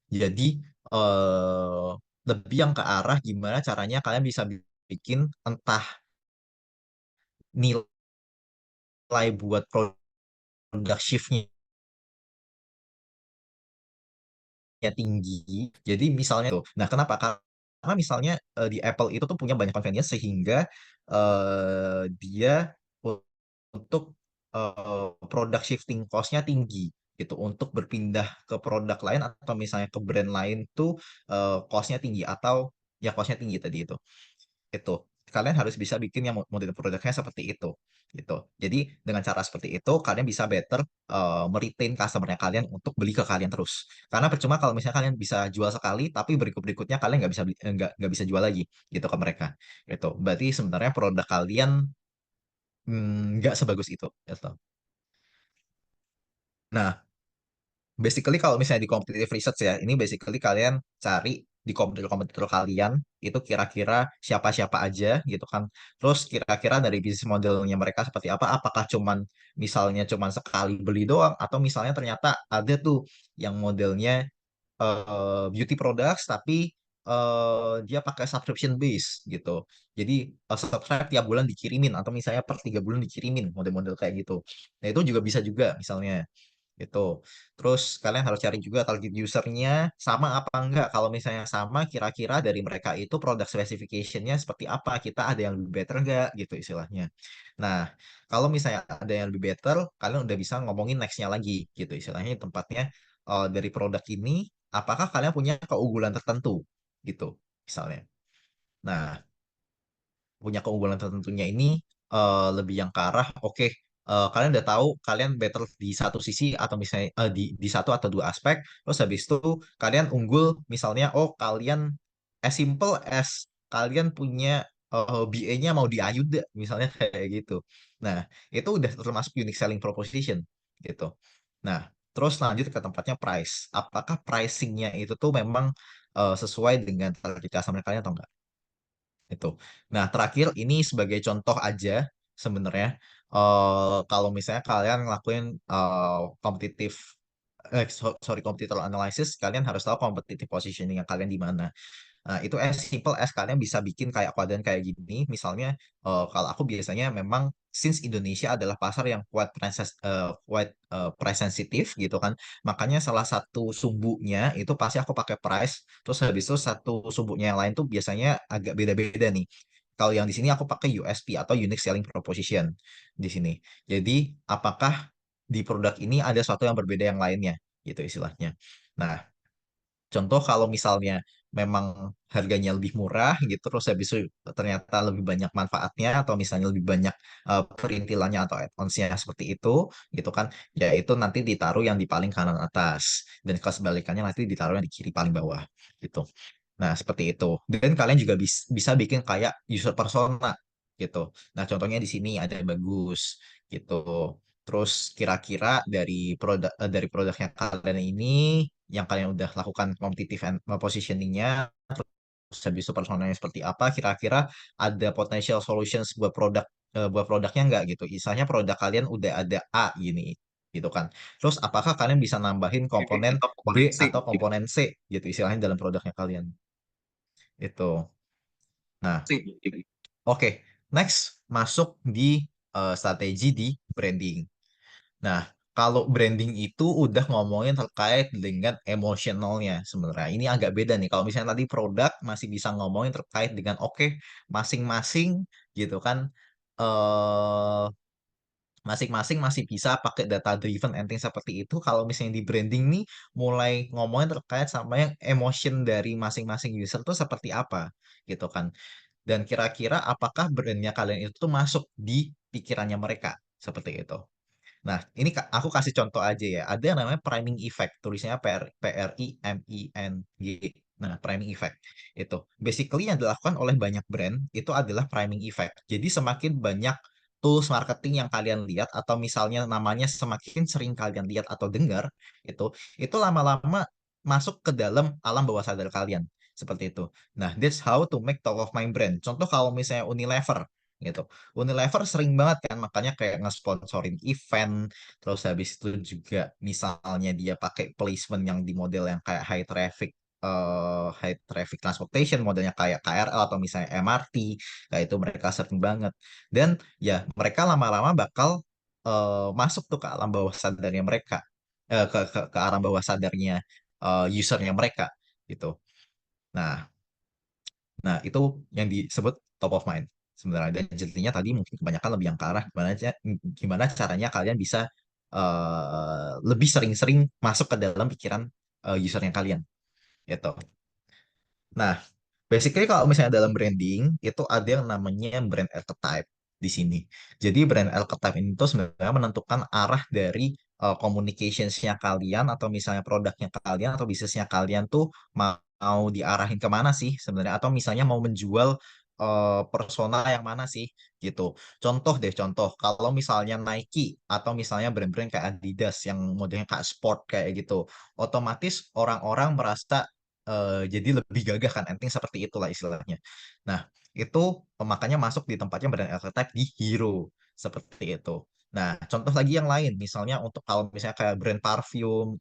Jadi, eh, lebih yang ke arah gimana caranya kalian bisa bikin entah nilai buat produk shift-nya tinggi. Jadi misalnya tuh, nah kenapa? Karena misalnya di Apple itu tuh punya banyak convenience sehingga dia untuk produk shifting cost-nya tinggi gitu. Untuk berpindah ke produk lain atau misalnya ke brand lain tuh cost-nya tinggi atau ya cost-nya tinggi tadi itu kalian harus bisa bikin yang model produknya seperti itu gitu. Jadi dengan cara seperti itu kalian bisa better meretain customer-nya kalian untuk beli ke kalian terus. Karena percuma kalau misalnya kalian bisa jual sekali tapi berikutnya kalian nggak bisa jual lagi gitu ke mereka. Gitu. Berarti sebenarnya produk kalian nggak sebagus itu gitu. Nah, basically kalau misalnya di competitive research ya, ini basically kalian cari di kompetitor-kompetitor kalian itu kira-kira siapa-siapa aja gitu kan. Terus kira-kira dari bisnis modelnya mereka seperti apa? Apakah misalnya cuman sekali beli doang atau misalnya ternyata ada tuh yang modelnya beauty products tapi dia pakai subscription base gitu. Jadi subscribe tiap bulan dikirimin atau misalnya per 3 bulan dikirimin model-model kayak gitu. Nah itu juga bisa juga misalnya gitu. Terus kalian harus cari juga target usernya sama apa enggak. Kalau misalnya sama, kira-kira dari mereka itu product specification-nya seperti apa? Kita ada yang lebih better enggak gitu istilahnya. Nah, kalau misalnya ada yang lebih better, kalian udah bisa ngomongin next-nya lagi gitu istilahnya tempatnya dari produk ini, apakah kalian punya keunggulan tertentu gitu misalnya. Nah, punya keunggulan tertentunya ini lebih yang ke arah oke, kalian udah tahu kalian better di satu sisi atau misalnya di satu atau dua aspek, terus habis itu kalian unggul misalnya oh kalian as simple as kalian punya BA-nya mau di Ayuda misalnya kayak gitu. Nah, itu udah termasuk unique selling proposition gitu. Nah, terus lanjut ke tempatnya price. Apakah pricingnya itu tuh memang sesuai dengan target customer kalian atau enggak? Itu. Nah, terakhir ini sebagai contoh aja sebenarnya kalau misalnya kalian ngelakuin kompetitif sorry competitor analysis, kalian harus tahu competitive positioning kalian di mana. Nah, itu as simple as kalian bisa bikin kayak kuadran kayak gini. Misalnya, kalau aku biasanya memang since Indonesia adalah pasar yang price sensitif gitu kan. Makanya salah satu sumbunya itu pasti aku pakai price. Terus habis itu satu sumbunya yang lain tuh biasanya agak beda-beda nih. kalau yang di sini aku pakai USP atau Unique Selling Proposition di sini. Jadi apakah di produk ini ada sesuatu yang berbeda yang lainnya gitu istilahnya. Nah, contoh kalau misalnya memang harganya lebih murah gitu, terus habis itu ternyata lebih banyak manfaatnya atau misalnya lebih banyak perintilannya atau add-ons-nya seperti itu gitu kan, ya itu nanti ditaruh yang di paling kanan atas dan kebalikannya nanti ditaruh yang di kiri paling bawah gitu. Nah, seperti itu. Dan kalian juga bisa bikin kayak user persona gitu. Nah, contohnya di sini ada yang bagus gitu. Terus kira-kira dari produknya kalian ini yang kalian udah lakukan competitive and positioningnya, terus habis itu personanya seperti apa, kira-kira ada potential solutions buat produknya nggak gitu. Misalnya produk kalian udah ada A gini gitu kan. Terus apakah kalian bisa nambahin komponen B atau komponen C gitu istilahnya dalam produknya kalian itu. Nah, oke, next masuk di strategi di branding. Nah, kalau branding itu udah ngomongin terkait dengan emosionalnya sebenarnya. Ini agak beda nih. Kalau misalnya tadi produk masih bisa ngomongin terkait dengan oke, masing-masing gitu kan eh masing-masing masih bisa pakai data driven and things seperti itu. Kalau misalnya di branding nih mulai ngomongin terkait sama yang emotion dari masing-masing user tuh seperti apa gitu kan. Dan kira-kira apakah brandnya kalian itu tuh masuk di pikirannya mereka seperti itu. Nah, ini aku kasih contoh aja ya. Ada yang namanya priming effect, tulisannya PRIMING. Nah, priming effect itu basically yang dilakukan oleh banyak brand itu adalah priming effect. Jadi semakin banyak tools marketing yang kalian lihat atau misalnya namanya semakin sering kalian lihat atau dengar itu lama-lama masuk ke dalam alam bawah sadar kalian seperti itu. Nah, that's how to make top of mind brand. Contoh kalau misalnya Unilever gitu. Unilever sering banget kan makanya kayak ngesponsorin event, terus habis itu juga misalnya dia pakai placement yang di model yang kayak high traffic transportation modelnya kayak KRL atau misalnya MRT, kayak itu mereka sering banget. Dan ya mereka lama-lama bakal masuk tuh ke alam bawah sadarnya mereka, ke alam bawah sadarnya usernya mereka gitu. Nah, Nah, itu yang disebut top of mind sebenarnya. Dan jadinya tadi mungkin kebanyakan lebih yang ke arah gimana caranya kalian bisa lebih sering-sering masuk ke dalam pikiran usernya kalian gitu. Nah, basically kalau misalnya dalam branding itu ada yang namanya brand archetype di sini. Jadi brand archetype ini tuh sebenarnya menentukan arah dari communicationsnya kalian atau misalnya produknya kalian atau bisnisnya kalian tuh mau diarahin kemana sih sebenarnya atau misalnya mau menjual persona yang mana sih gitu. Contoh kalau misalnya Nike atau misalnya brand-brand kayak Adidas yang modelnya kayak sport kayak gitu, otomatis orang-orang merasa jadi lebih gagah kan ending seperti itulah istilahnya. Nah, itu makanya masuk di tempatnya brand archetype di hero seperti itu. Nah, contoh lagi yang lain, misalnya untuk kalau misalnya kayak brand perfume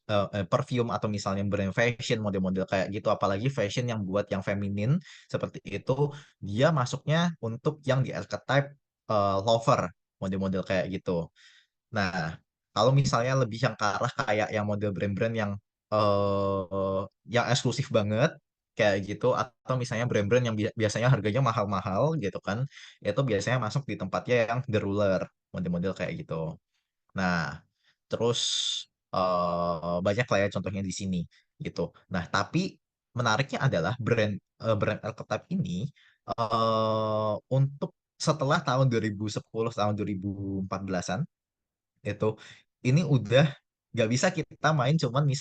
atau misalnya brand fashion model-model kayak gitu, apalagi fashion yang buat yang feminin seperti itu, dia masuknya untuk yang di archetype lover model-model kayak gitu. Nah, kalau misalnya lebih yang ke arah kayak yang model brand-brand yang eksklusif banget kayak gitu atau misalnya brand-brand yang biasanya harganya mahal-mahal gitu kan, itu biasanya masuk di tempatnya yang the ruler, model-model kayak gitu. Nah, terus banyak lah ya contohnya di sini gitu. Nah, tapi menariknya adalah brand archetype ini untuk setelah tahun 2010 tahun 2014-an itu ini udah nggak bisa kita main cuman di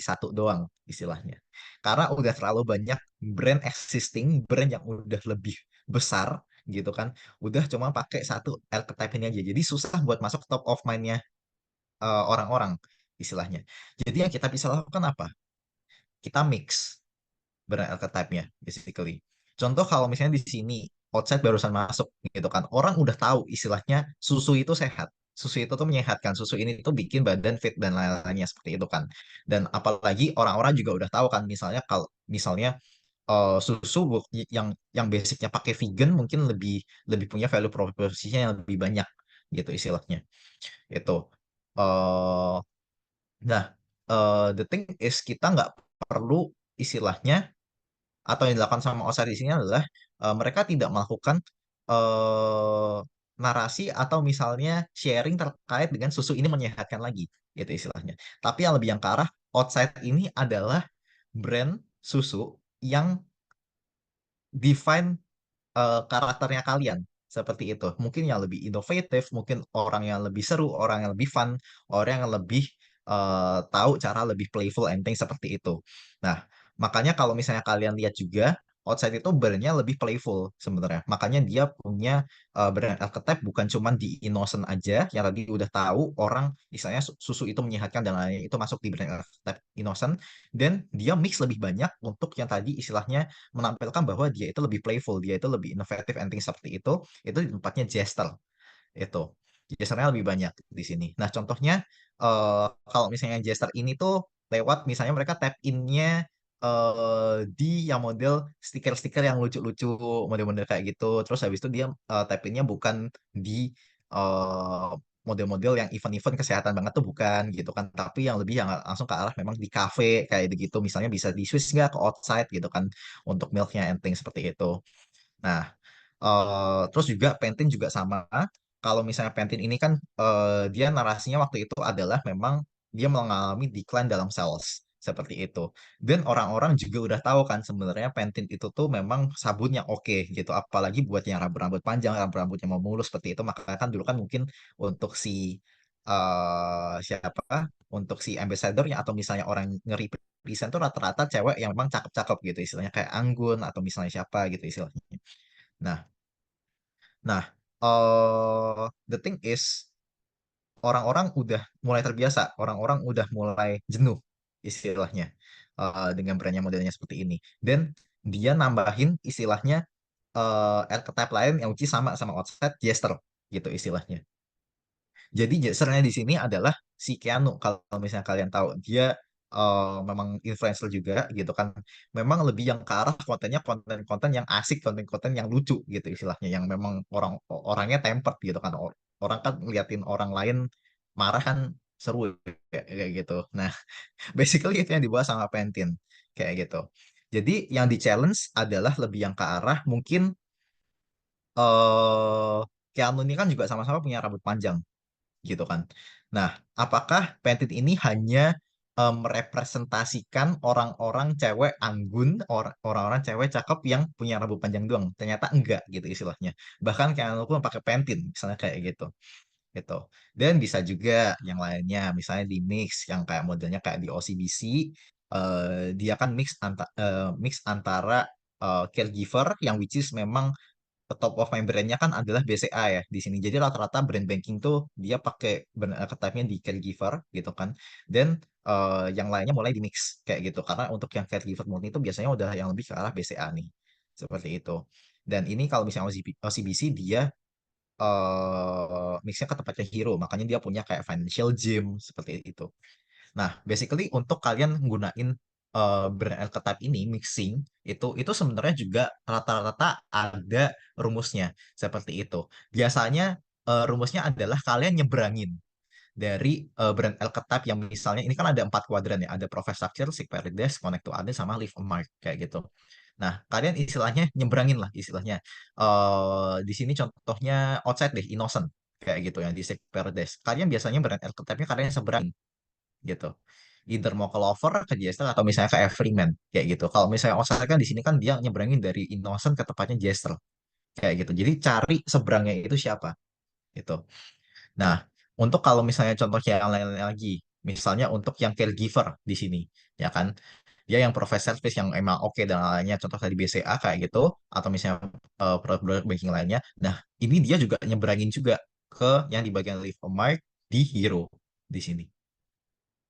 satu doang istilahnya karena udah terlalu banyak brand yang udah lebih besar gitu kan udah cuma pakai satu archetype ini aja jadi susah buat masuk top of mind-nya orang-orang istilahnya jadi yang kita bisa lakukan apa kita mix brand archetype-nya basically. Contoh kalau misalnya di sini outside barusan masuk gitu kan. Orang udah tahu istilahnya susu itu sehat. Susu itu tuh menyehatkan. Susu ini tuh bikin badan fit dan lain-lainnya seperti itu kan. Dan apalagi orang-orang juga udah tahu kan misalnya kalau misalnya susu yang basicnya pakai vegan mungkin lebih lebih punya value proposition yang lebih banyak gitu istilahnya. Itu. Eh nah, the thing is kita nggak perlu istilahnya atau yang dilakukan sama Osar di sini adalah mereka tidak melakukan eh, narasi atau misalnya sharing terkait dengan susu ini menyehatkan lagi, gitu istilahnya. Tapi yang lebih yang ke arah outside ini adalah brand susu yang define karakternya kalian seperti itu. Mungkin yang lebih inovatif, mungkin orang yang lebih seru, orang yang lebih fun, orang yang lebih tahu cara lebih playful and things seperti itu. Nah, makanya kalau misalnya kalian lihat juga Outside itu brandnya lebih playful sebenarnya. Makanya dia punya brand archetype bukan cuma di Innocent aja, yang tadi udah tahu orang misalnya susu itu menyehatkan dan lain-lain itu masuk di brand archetype Innocent, dan dia mix lebih banyak untuk yang tadi istilahnya menampilkan bahwa dia itu lebih playful, dia itu lebih inovatif and things seperti itu di tempatnya Jester itu. Jesternya lebih banyak di sini. Nah, contohnya kalau misalnya Jester ini tuh lewat misalnya mereka tap in-nya di yang model stiker-stiker yang lucu-lucu, model-model kayak gitu. Terus habis itu dia tap in-nya bukan di eh, model-model yang event-event kesehatan banget tuh bukan gitu kan, tapi yang lebih yang langsung ke arah memang di cafe kayak gitu, misalnya bisa di Swiss nggak ke outside gitu kan untuk milknya and things seperti itu. Nah, terus juga Pantene juga sama. Kalau misalnya Pantene ini kan dia narasinya waktu itu adalah memang dia mengalami decline dalam sales seperti itu. Dan orang-orang juga udah tahu kan sebenarnya Pantene itu tuh memang sabun yang oke gitu. Apalagi buat yang rambut-rambut panjang, rambut-rambutnya mau mulus seperti itu. Maka kan dulu kan mungkin untuk si siapa? Untuk si ambassador-nya atau misalnya orang nge-represent tuh rata-rata cewek yang memang cakep-cakep gitu istilahnya kayak Anggun atau misalnya siapa gitu istilahnya. Nah, Nah, the thing is orang-orang udah mulai terbiasa, orang-orang udah mulai jenuh istilahnya dengan brandnya modelnya seperti ini. Dan dia nambahin istilahnya archetype lain yang uci sama sama Outset Jester gitu istilahnya. Jadi jasernya di sini adalah si Keanu. Kalau misalnya kalian tahu, dia memang influencer juga gitu kan. Memang lebih yang ke arah kontennya konten-konten yang asik, konten-konten yang lucu gitu istilahnya. Yang memang orangnya tempered gitu kan. Orang kan ngeliatin orang lain marah kan seru kayak gitu. Nah, basically itu yang dibawa sama Pentin kayak gitu. Jadi yang di challenge adalah lebih yang ke arah mungkin Keanu ini kan juga sama-sama punya rambut panjang gitu kan. Nah, apakah Pentit ini hanya merepresentasikan orang-orang cewek anggun, orang-orang cewek cakep yang punya rambut panjang doang? Ternyata enggak gitu istilahnya. Bahkan kayak aku pakai pentin, misalnya kayak gitu. Gitu. Dan bisa juga yang lainnya, misalnya di mix yang kayak modelnya kayak di OCBC, dia kan mix antara caregiver yang which is memang top of mind brand-nya kan adalah BCA ya di sini. Jadi rata-rata brand banking tuh dia pakai brand archetype-nya di caregiver gitu kan. Dan yang lainnya mulai di mix kayak gitu. Karena untuk yang caregiver murni itu biasanya udah yang lebih ke arah BCA nih. Seperti itu. Dan ini kalau misalnya OCBC dia mixnya ke tempatnya hero. Makanya dia punya kayak financial gym seperti itu. Nah, basically untuk kalian nggunain brand archetype ini mixing itu sebenarnya juga rata-rata ada rumusnya seperti itu. Biasanya rumusnya adalah kalian nyebrangin dari brand archetype yang misalnya ini kan ada 4 kuadran ya, ada Profess Structure, Seek Paradise, Connect to Others, sama Leave a Mark kayak gitu. Nah, kalian istilahnya nyebrangin lah istilahnya. Di sini contohnya outside deh, Innocent kayak gitu yang di Seek Paradise. Kalian biasanya brand archetype-nya kalian seberangin gitu. Either mau ke Lover, ke Jester, atau misalnya ke Everyman kayak gitu. Kalau misalnya Osaka kan di sini kan dia nyebrangin dari Innocent ke tempatnya Jester kayak gitu. Jadi cari seberangnya itu siapa gitu. Nah, untuk kalau misalnya contohnya yang lain lagi, misalnya untuk yang caregiver di sini, ya kan, dia yang profesor service yang emang oke dan lainnya, contoh tadi BCA kayak gitu, atau misalnya produk banking lainnya. Nah, ini dia juga nyebrangin juga ke yang di bagian Leave a Mark di Hero di sini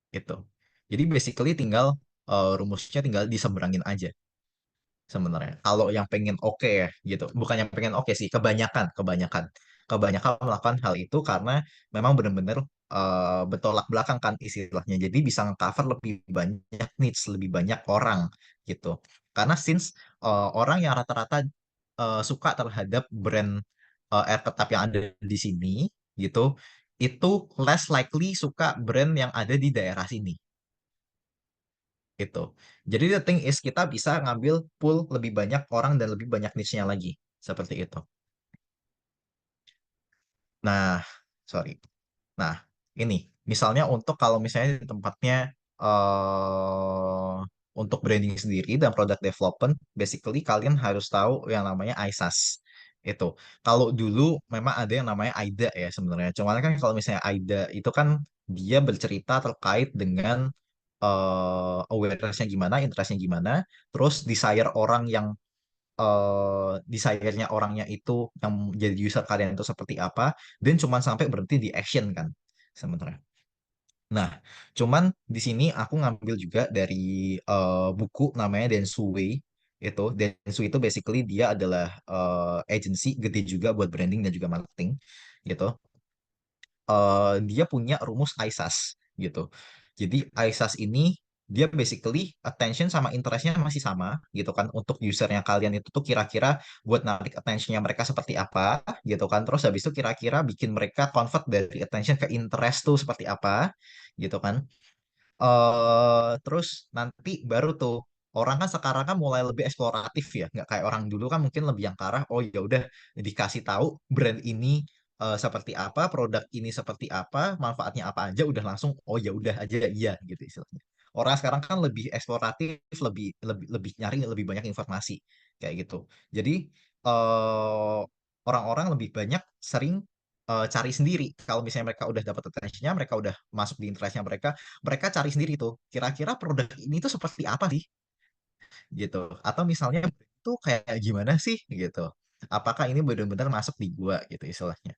gitu. Jadi basically tinggal rumusnya tinggal diseberangin aja sebenarnya. Kalau yang pengen oke ya gitu, bukan yang pengen oke sih, kebanyakan melakukan hal itu karena memang benar-benar bertolak belakang kan istilahnya. Jadi bisa cover lebih banyak needs, lebih banyak orang gitu. Karena since orang yang rata-rata suka terhadap brand air tetap yang ada di sini gitu, itu less likely suka brand yang ada di daerah sini Itu. Jadi the thing is kita bisa ngambil pool lebih banyak orang dan lebih banyak niche-nya lagi. Seperti itu. Nah, sorry. Nah, ini misalnya untuk kalau misalnya di tempatnya untuk branding sendiri dan product development, basically kalian harus tahu yang namanya ISAS. Itu. Kalau dulu memang ada yang namanya AIDA ya sebenarnya. Cuman kan kalau misalnya AIDA itu kan dia bercerita terkait dengan awareness-nya gimana, interest-nya gimana, terus desire orang yang desire-nya orangnya itu yang jadi user kalian itu seperti apa, dan cuman sampai berhenti di action kan sebenarnya. Nah, cuman di sini aku ngambil juga dari buku namanya Dentsu Wei. Itu Dentsu itu basically dia adalah agency gede juga buat branding dan juga marketing gitu. Dia punya rumus ISAS gitu. Jadi ISAS ini dia basically attention sama interestnya masih sama gitu kan, untuk usernya kalian itu tuh kira-kira buat narik attentionnya mereka seperti apa gitu kan, terus habis itu kira-kira bikin mereka convert dari attention ke interest tuh seperti apa gitu kan. Terus nanti baru tuh orang kan sekarang kan mulai lebih eksploratif ya, nggak kayak orang dulu kan mungkin lebih yang ke arah oh ya udah dikasih tahu brand ini seperti apa, produk ini seperti apa, manfaatnya apa aja, udah langsung oh ya udah aja iya gitu istilahnya. Orang sekarang kan lebih eksploratif, lebih lebih lebih nyari lebih banyak informasi kayak gitu. Jadi eh, orang-orang lebih banyak sering cari sendiri. Kalau misalnya mereka udah dapat attention-nya, mereka udah masuk di interest-nya mereka, mereka cari sendiri tuh kira-kira produk ini tuh seperti apa sih gitu, atau misalnya itu kayak gimana sih gitu, apakah ini benar-benar masuk di gua gitu istilahnya,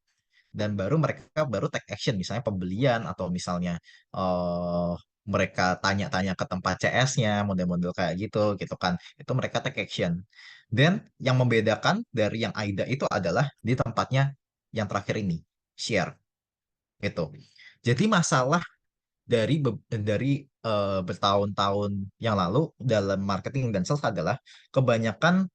dan baru mereka baru take action misalnya pembelian, atau misalnya eh mereka tanya-tanya ke tempat CS-nya model-model kayak gitu gitu kan, itu mereka take action. Dan yang membedakan dari yang AIDA itu adalah di tempatnya yang terakhir ini, share itu. Jadi masalah dari bertahun-tahun yang lalu dalam marketing dan sales adalah kebanyakan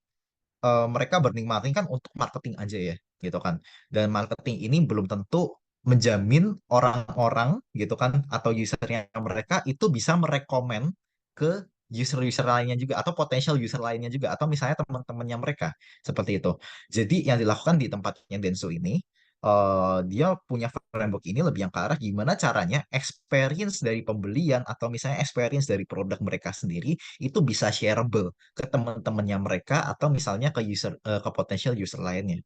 mereka burning marketing kan untuk marketing aja ya, gitu kan. Dan marketing ini belum tentu menjamin orang-orang gitu kan atau usernya mereka itu bisa merekomen ke user-user lainnya juga atau potential user lainnya juga atau misalnya teman-temannya mereka seperti itu. Jadi yang dilakukan di tempatnya Denso ini dia punya framework ini lebih yang ke arah gimana caranya experience dari pembelian atau misalnya experience dari produk mereka sendiri itu bisa shareable ke teman-temannya mereka atau misalnya ke ke potential user lainnya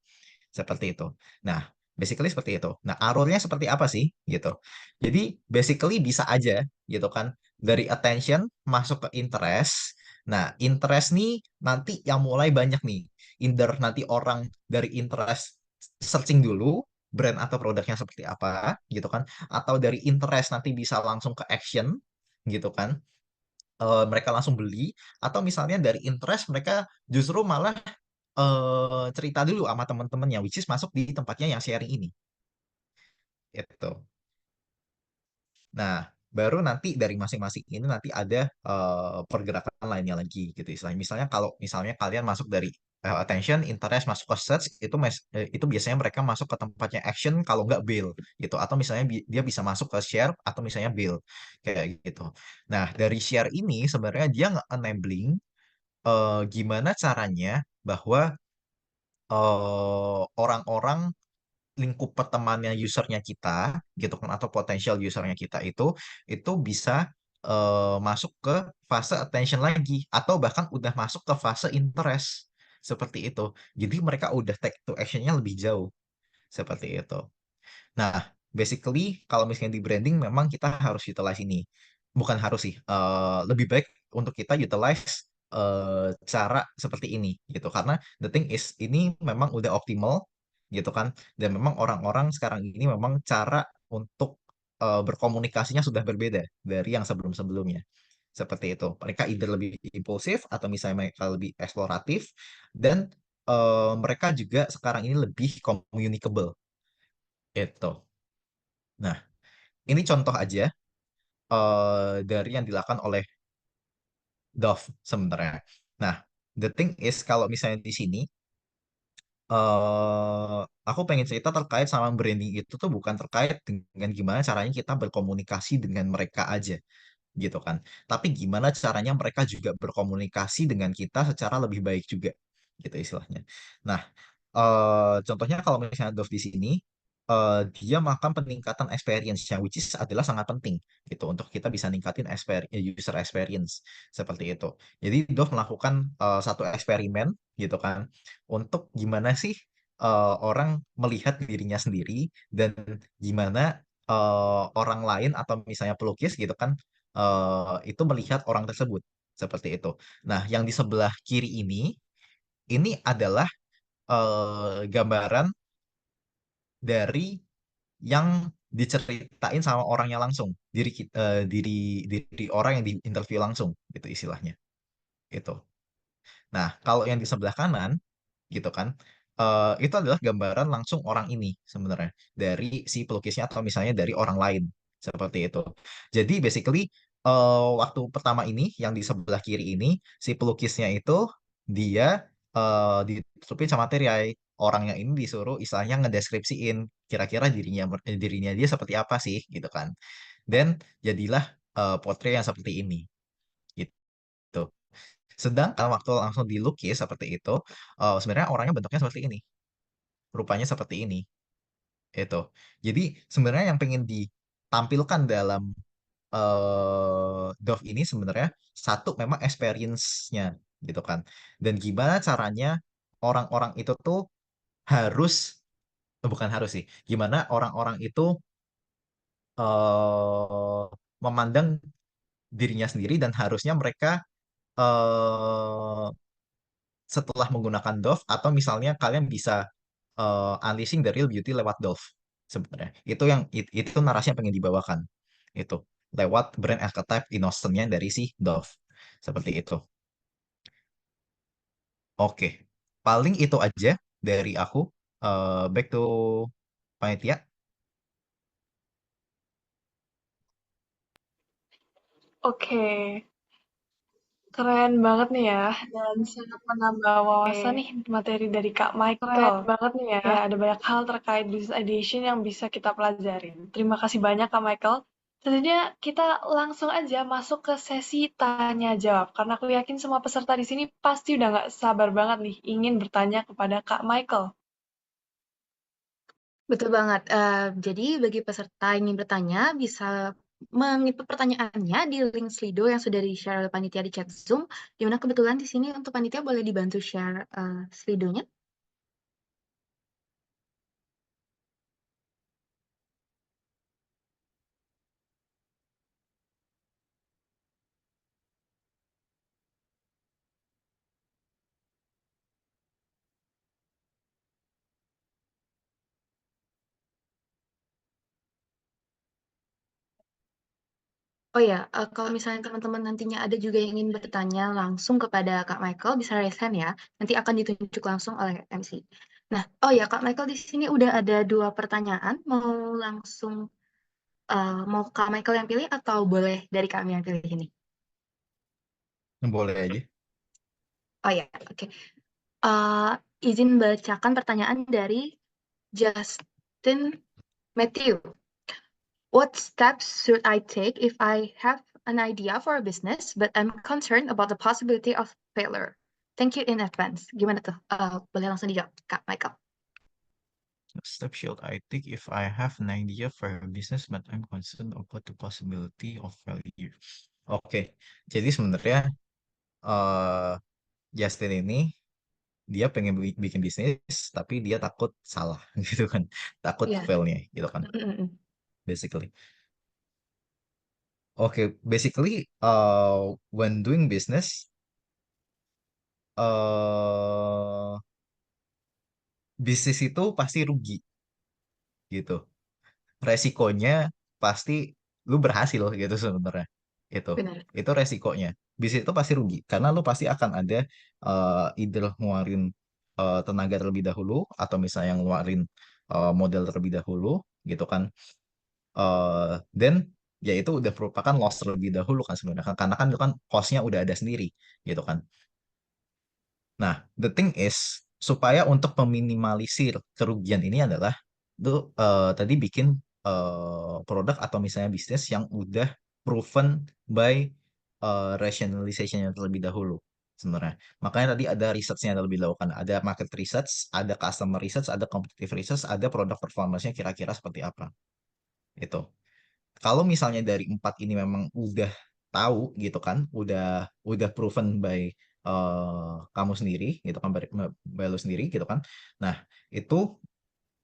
seperti itu. Nah, basically seperti itu. Nah, alurnya seperti apa sih gitu. Jadi basically bisa aja gitu kan dari attention masuk ke interest. Nah, interest nih nanti yang mulai banyak nih. Either nanti orang dari interest searching dulu brand atau produknya seperti apa gitu kan, atau dari interest nanti bisa langsung ke action gitu kan. Mereka langsung beli, atau misalnya dari interest mereka justru malah cerita dulu sama teman-temannya, which is masuk di tempatnya yang sharing ini. Gitu. Nah, baru nanti dari masing-masing ini nanti ada pergerakan lainnya lagi gitu istilahnya. Misalnya kalau misalnya kalian masuk dari attention, interest, masuk ke search, itu biasanya mereka masuk ke tempatnya action kalau nggak bill gitu. Atau misalnya dia bisa masuk ke share atau misalnya bill kayak gitu. Nah, dari share ini sebenarnya dia nggak enabling gimana caranya bahwa orang-orang lingkup pertemanannya usernya kita gitu kan atau potensial usernya kita itu bisa masuk ke fase attention lagi atau bahkan udah masuk ke fase interest seperti itu. Jadi mereka udah take to actionnya lebih jauh seperti itu. Nah, basically kalau misalnya di branding memang kita harus utilize ini. Bukan harus sih, lebih baik untuk kita utilize cara seperti ini gitu. Karena the thing is ini memang udah optimal gitu kan. Dan memang orang-orang sekarang ini memang cara untuk berkomunikasinya sudah berbeda dari yang sebelum-sebelumnya. Seperti itu. Mereka either lebih impulsif atau misalnya mereka lebih eksploratif dan mereka juga sekarang ini lebih communicable. Itu. Nah, ini contoh aja dari yang dilakukan oleh Dove sebenarnya. Nah, the thing is kalau misalnya di sini aku pengen cerita terkait sama branding itu tuh bukan terkait dengan gimana caranya kita berkomunikasi dengan mereka aja, gitu kan. Tapi gimana caranya mereka juga berkomunikasi dengan kita secara lebih baik juga, gitu istilahnya. Nah, contohnya kalau misalnya Dove di sini, dia melakukan peningkatan experience-nya, which is adalah sangat penting gitu untuk kita bisa ningkatin user experience seperti itu. Jadi Dove melakukan satu eksperimen gitu kan untuk gimana sih orang melihat dirinya sendiri dan gimana orang lain atau misalnya pelukis gitu kan itu melihat orang tersebut seperti itu. Nah, yang di sebelah kiri ini adalah gambaran dari yang diceritain sama orangnya langsung, diri orang yang diinterview langsung gitu istilahnya. Itu. Nah, kalau yang di sebelah kanan gitu kan, itu adalah gambaran langsung orang ini sebenarnya dari si pelukisnya atau misalnya dari orang lain seperti itu. Jadi basically waktu pertama ini yang di sebelah kiri ini si pelukisnya itu dia ditutupin sama materai. Orangnya ini disuruh istilahnya ngedeskripsiin kira-kira dirinya dia seperti apa sih gitu kan. Dan jadilah portrait yang seperti ini gitu. Sedangkan waktu langsung dilukis seperti itu, sebenarnya orangnya bentuknya seperti ini, rupanya seperti ini, itu. Jadi sebenarnya yang pengen ditampilkan dalam Dove ini sebenarnya satu memang experience-nya gitu kan. Dan gimana caranya orang-orang itu tuh harus, bukan harus sih, gimana orang-orang itu memandang dirinya sendiri dan harusnya mereka eh, setelah menggunakan Dove atau misalnya kalian bisa unleashing the real beauty lewat Dove sebenarnya. Itu narasi yang pengen dibawakan. Itu lewat brand archetype innocent-nya dari si Dove. Seperti itu. Oke. Paling itu aja dari aku. Back to panitia. Oke, keren banget nih ya, dan sangat menambah wawasan nih materi dari Kak Michael. Keren banget nih ya, ada banyak hal terkait business ideation yang bisa kita pelajarin. Terima kasih banyak Kak Michael. Selanjutnya kita langsung aja masuk ke sesi tanya jawab, karena aku yakin semua peserta di sini pasti udah nggak sabar banget nih ingin bertanya kepada Kak Michael. Betul banget. Jadi bagi peserta yang ingin bertanya bisa menginput pertanyaannya di link Slido yang sudah di-share oleh panitia di chat Zoom. Di mana kebetulan di sini untuk panitia boleh dibantu share Slido-nya. Oh ya, kalau misalnya teman-teman nantinya ada juga yang ingin bertanya langsung kepada Kak Michael, bisa raise hand ya. Nanti akan ditunjuk langsung oleh MC. Nah, oh ya Kak Michael di sini udah ada 2 pertanyaan. Mau langsung mau Kak Michael yang pilih atau boleh dari kami yang pilih ini? Boleh aja. Oh ya, oke. Izin bacakan pertanyaan dari Justin Matthew. What steps should I take if I have an idea for a business, but I'm concerned about the possibility of failure? Thank you in advance. Gimana tuh? Boleh langsung dijawab, Kak Michael. What step should I take if I have an idea for a business but I'm concerned about the possibility of failure? Oke, jadi sebenarnya eh Justin ini dia pengen bikin bisnis tapi dia takut salah gitu kan, takut Iya. failnya gitu kan, basically. Oke, basically when doing business uh, bisnis itu pasti rugi gitu. Resikonya pasti lu berhasil gitu sebenarnya. Itu Benar. itu resikonya. Bisnis itu pasti rugi karena lu pasti akan ada either ngeluarin tenaga terlebih dahulu atau misalnya ngeluarin modal terlebih dahulu gitu kan. Dan ya itu udah merupakan loss terlebih dahulu kan sebenarnya karena kan itu kan cost-nya udah ada sendiri gitu kan. Nah, the thing is, supaya untuk meminimalisir kerugian ini adalah lu tadi bikin produk atau misalnya bisnis yang udah proven by rationalization-nya terlebih dahulu sebenarnya. Makanya tadi ada research-nya terlebih dahulu kan. Ada market research, ada customer research, ada competitive research, ada product performance-nya kira-kira seperti apa. Itu. Kalau misalnya dari empat ini memang udah tahu gitu kan, udah proven by kamu sendiri gitu kan, by lu sendiri gitu kan. Nah, itu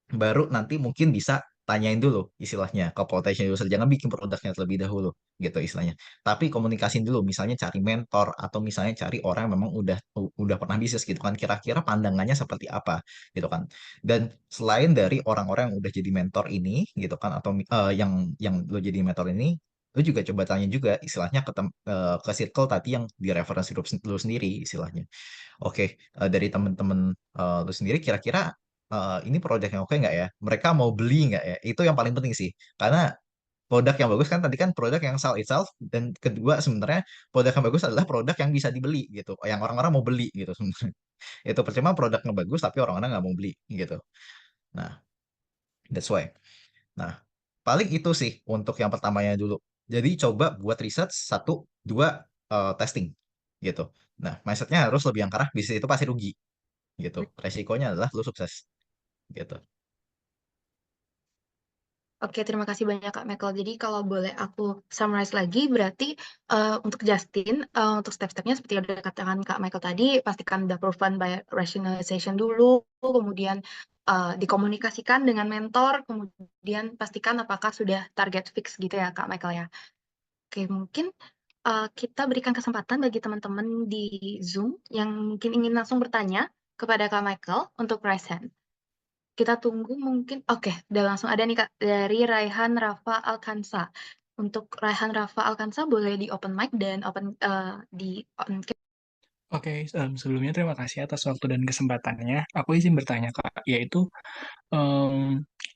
baru nanti mungkin bisa tanyain dulu istilahnya ke potential user, jangan bikin produknya terlebih dahulu gitu istilahnya, tapi komunikasiin dulu, misalnya cari mentor atau misalnya cari orang yang memang udah pernah bisnis gitu kan, kira-kira pandangannya seperti apa gitu kan. Dan selain dari orang-orang yang udah jadi mentor ini gitu kan, atau yang lo jadi mentor ini, lo juga coba tanya juga istilahnya ke circle tadi yang di reference group lo sendiri istilahnya. Oke, dari temen-temen lu sendiri kira-kira ini produk yang oke nggak ya? Mereka mau beli nggak ya? Itu yang paling penting sih. Karena produk yang bagus kan tadi kan produk yang sell itself, dan kedua sebenarnya produk yang bagus adalah produk yang bisa dibeli gitu, yang orang-orang mau beli gitu sebenarnya. Itu percuma produknya bagus tapi orang-orang nggak mau beli gitu. Nah, that's why. Nah, paling itu sih untuk yang pertamanya dulu. Jadi coba buat riset, satu, dua, testing gitu. Nah, mindsetnya harus lebih yang karena bisnis itu pasti rugi gitu. Resikonya adalah lu sukses gitu. Oke, terima kasih banyak Kak Michael. Jadi kalau boleh aku summarize lagi, berarti untuk Justin, untuk step-stepnya seperti yang udah katakan Kak Michael tadi, pastikan udah proven by rationalization dulu, kemudian dikomunikasikan dengan mentor, kemudian pastikan apakah sudah target fix gitu ya Kak Michael ya. Oke, mungkin kita berikan kesempatan bagi teman-teman di Zoom yang mungkin ingin langsung bertanya kepada Kak Michael untuk raise hand. Kita tunggu mungkin. Oke, udah langsung ada nih Kak dari Raihan Rafa Alkansa. Untuk Raihan Rafa Alkansa boleh di open mic dan di on Oke, sebelumnya terima kasih atas waktu dan kesempatannya. Aku izin bertanya, Kak, yaitu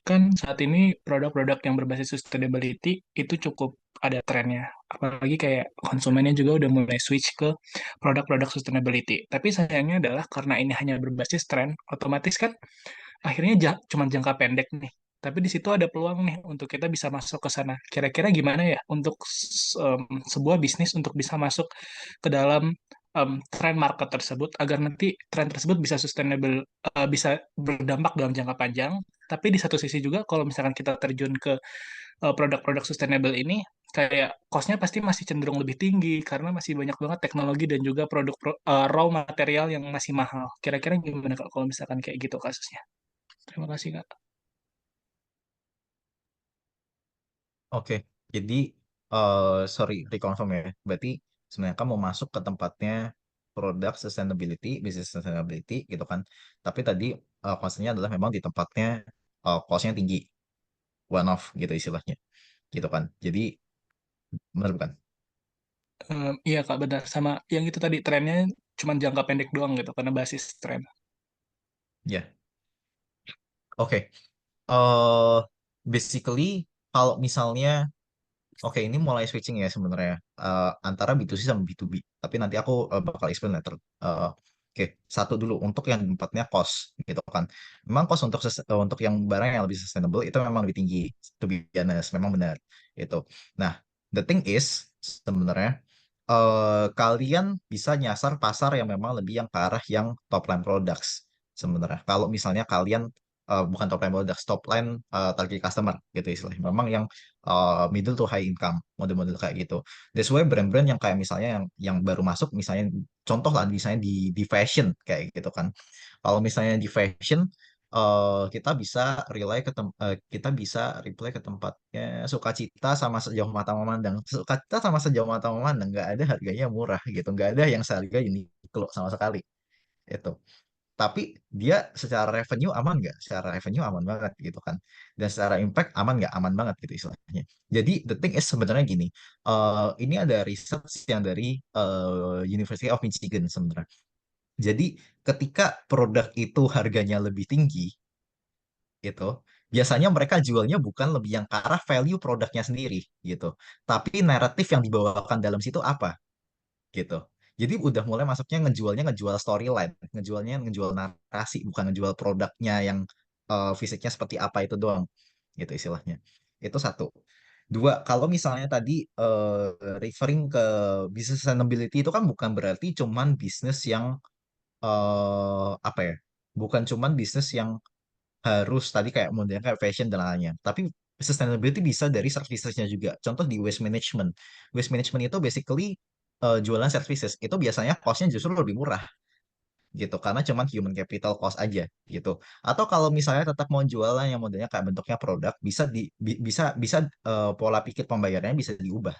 kan saat ini produk-produk yang berbasis sustainability itu cukup ada trennya. Apalagi kayak konsumennya juga udah mulai switch ke produk-produk sustainability. Tapi sayangnya adalah karena ini hanya berbasis tren, otomatis kan akhirnya cuma jangka pendek nih. Tapi di situ ada peluang nih untuk kita bisa masuk ke sana. Kira-kira gimana ya untuk sebuah bisnis untuk bisa masuk ke dalam tren market tersebut agar nanti tren tersebut bisa sustainable, bisa berdampak dalam jangka panjang. Tapi di satu sisi juga kalau misalkan kita terjun ke produk-produk sustainable ini, kayak cost-nya pasti masih cenderung lebih tinggi karena masih banyak banget teknologi dan juga produk raw material yang masih mahal. Kira-kira gimana Kak kalau misalkan kayak gitu kasusnya? Terima kasih, Kak. Oke, jadi sorry reconfirm ya. Berarti sebenarnya kamu mau masuk ke tempatnya produk sustainability, business sustainability gitu kan. Tapi tadi concern adalah memang di tempatnya cost-nya tinggi, one off gitu istilahnya. Gitu kan. Jadi benar bukan? Iya, Kak, benar. Sama yang itu tadi, trennya cuma jangka pendek doang gitu, karena basis tren. Ya. Oke. eh Basically kalau misalnya, oke, ini mulai switching ya sebenarnya antara B2C sama B2B. Tapi nanti aku bakal explain later. Oke, satu dulu untuk yang tempatnya cost gitu kan. Memang cost untuk yang barang yang lebih sustainable itu memang lebih tinggi. To be honest, memang benar itu. Nah, the thing is sebenarnya kalian bisa nyasar pasar yang memang lebih yang ke arah yang top line products sebenarnya. Kalau misalnya kalian bukan top line products, top line target customer gitu istilahnya. Memang yang middle to high income, model-model kayak gitu. That's why brand-brand yang kayak misalnya yang baru masuk, misalnya contoh lah misalnya di fashion kayak gitu kan. Kalau misalnya di fashion kita bisa reply ke tempatnya sukacita sama sejauh mata memandang. Sukacita sama sejauh mata memandang nggak ada harganya murah gitu, nggak ada yang seharga Uniqlo sama sekali itu. Tapi dia secara revenue aman nggak? Secara revenue aman banget gitu kan. Dan secara impact aman nggak? Aman banget gitu istilahnya. Jadi the thing is sebenarnya gini, ini ada research yang dari University of Michigan sebenarnya. Jadi ketika produk itu harganya lebih tinggi, gitu, biasanya mereka jualnya bukan lebih yang ke arah value produknya sendiri gitu, tapi naratif yang dibawakan dalam situ apa gitu. Jadi udah mulai masuknya ngejual storyline, ngejual narasi, bukan ngejual produknya yang fisiknya seperti apa itu doang, gitu istilahnya. Itu satu. Dua, kalau misalnya tadi referring ke business sustainability itu kan bukan berarti cuman bisnis yang apa ya? Bukan cuman bisnis yang harus tadi kayak modelnya kayak fashion dan lainnya. Tapi sustainability bisa dari servicesnya juga. Contoh di waste management. Waste management itu basically jualan services. Itu biasanya cost-nya justru lebih murah gitu karena cuman human capital cost aja gitu. Atau kalau misalnya tetap mau jualan yang modelnya kayak bentuknya produk bisa bisa bisa pola pikir pembayarannya bisa diubah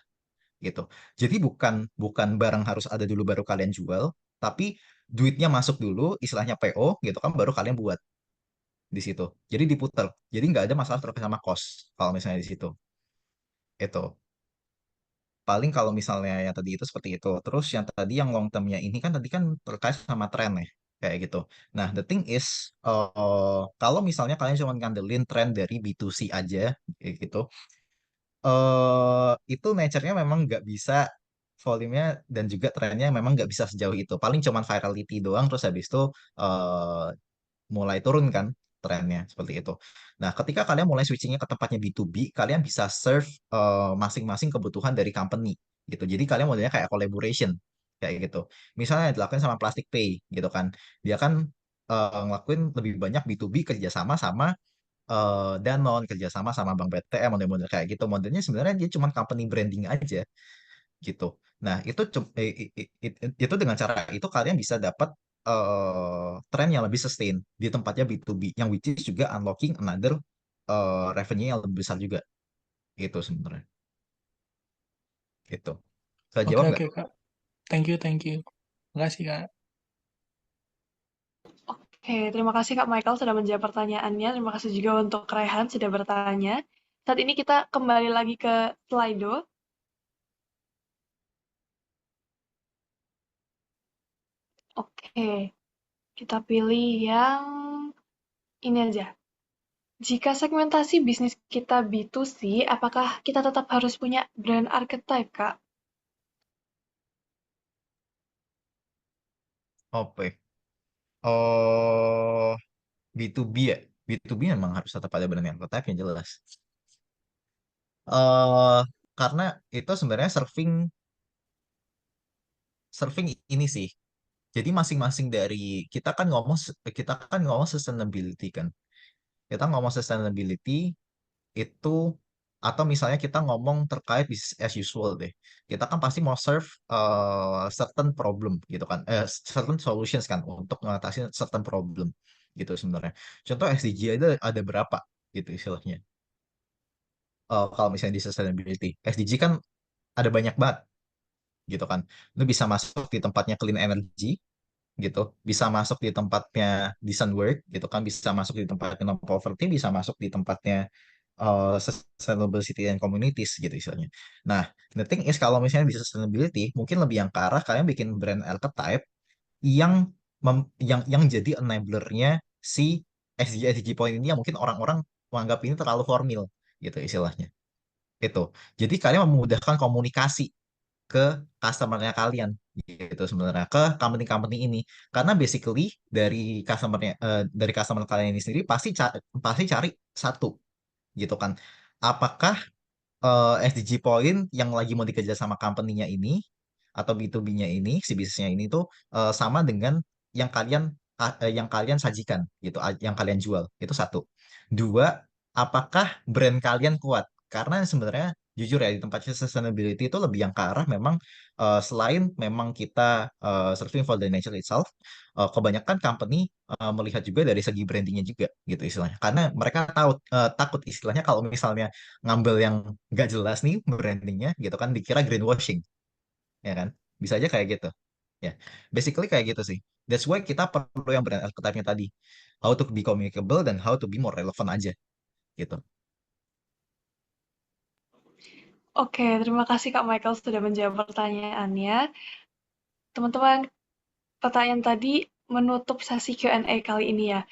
gitu. Jadi bukan bukan barang harus ada dulu baru kalian jual, tapi duitnya masuk dulu, istilahnya PO gitu kan baru kalian buat di situ. Jadi diputar. Jadi nggak ada masalah terkait sama cost kalau misalnya di situ. Itu. Paling kalau misalnya yang tadi itu seperti itu. Terus yang tadi yang long termnya ini kan tadi kan terkait sama tren ya. Kayak gitu. Nah, the thing is, kalau misalnya kalian cuma ngandelin tren dari B2C aja, kayak gitu, itu nature-nya memang nggak bisa volumenya dan juga trennya memang nggak bisa sejauh itu. Paling cuma virality doang, terus habis itu eh, mulai turun kan trennya seperti itu. Nah, ketika kalian mulai switchingnya ke tempatnya B2B, kalian bisa serve masing-masing kebutuhan dari company gitu. Jadi kalian modelnya kayak collaboration kayak gitu. Misalnya dilakukan sama Plastic Pay gitu kan. Dia kan ngelakuin lebih banyak B2B kerjasama sama Danone, kerjasama sama Bank BTN, model-model kayak gitu. Modelnya sebenarnya dia cuma company branding aja gitu. Nah, itu dengan cara itu kalian bisa dapat tren yang lebih sustain di tempatnya B2B yang which is juga unlocking another revenue yang lebih besar juga gitu sebenarnya. Gitu. Saya Oke, jawab nggak? oke, Kak. Thank you, thank you. Makasih, Kak. Oke, terima kasih Kak Michael sudah menjawab pertanyaannya. Terima kasih juga untuk Rehan sudah bertanya. Saat ini kita kembali lagi ke Slido. Oke, kita pilih yang ini aja. Jika segmentasi bisnis kita B2C, apakah kita tetap harus punya brand archetype, Kak? Oke. Oh, B2B ya. B2B memang harus tetap ada brand yang tetap yang jelas. eh karena itu sebenarnya serving serving ini sih. Jadi masing-masing dari kita kan ngomong sustainability kan. Kita ngomong sustainability itu atau misalnya kita ngomong terkait business as usual deh. Kita kan pasti mau serve certain problem gitu kan. Certain solutions kan untuk mengatasi certain problem gitu sebenarnya. Contoh SDG ada berapa gitu istilahnya. Kalau misalnya di sustainability, SDG kan ada banyak banget gitu kan. Itu bisa masuk di tempatnya clean energy gitu, bisa masuk di tempatnya decent work gitu kan, bisa masuk di tempatnya non poverty, bisa masuk di tempatnya sustainable city and communities gitu istilahnya. Nah, the thing is kalau misalnya di sustainability mungkin lebih yang ke arah kalian bikin brand archetype yang yang jadi enablernya si SDG point ini yang mungkin orang-orang menganggap ini terlalu formal gitu istilahnya. Itu. Jadi kalian memudahkan komunikasi ke customer-nya kalian gitu sebenarnya ke company-company ini karena basically dari customer kalian ini sendiri pasti cari satu gitu kan apakah SDG point yang lagi mau dikejar sama company-nya ini atau B2B-nya ini si bisnisnya ini tuh sama dengan yang kalian sajikan gitu yang kalian jual itu satu dua apakah brand kalian kuat karena sebenarnya jujur ya di tempat sustainability itu lebih yang ke arah memang selain memang kita serving for the nature itself kebanyakan company melihat juga dari segi brandingnya juga gitu istilahnya karena mereka takut istilahnya kalau misalnya ngambil yang nggak jelas nih brandingnya gitu kan dikira greenwashing ya kan bisa aja kayak gitu ya basically kayak gitu sih that's why kita perlu yang brand archetype-nya tadi how to be communicable dan how to be more relevant aja gitu. Oke, terima kasih Kak Michael sudah menjawab pertanyaannya. Teman-teman, pertanyaan tadi menutup sesi Q&A kali ini ya.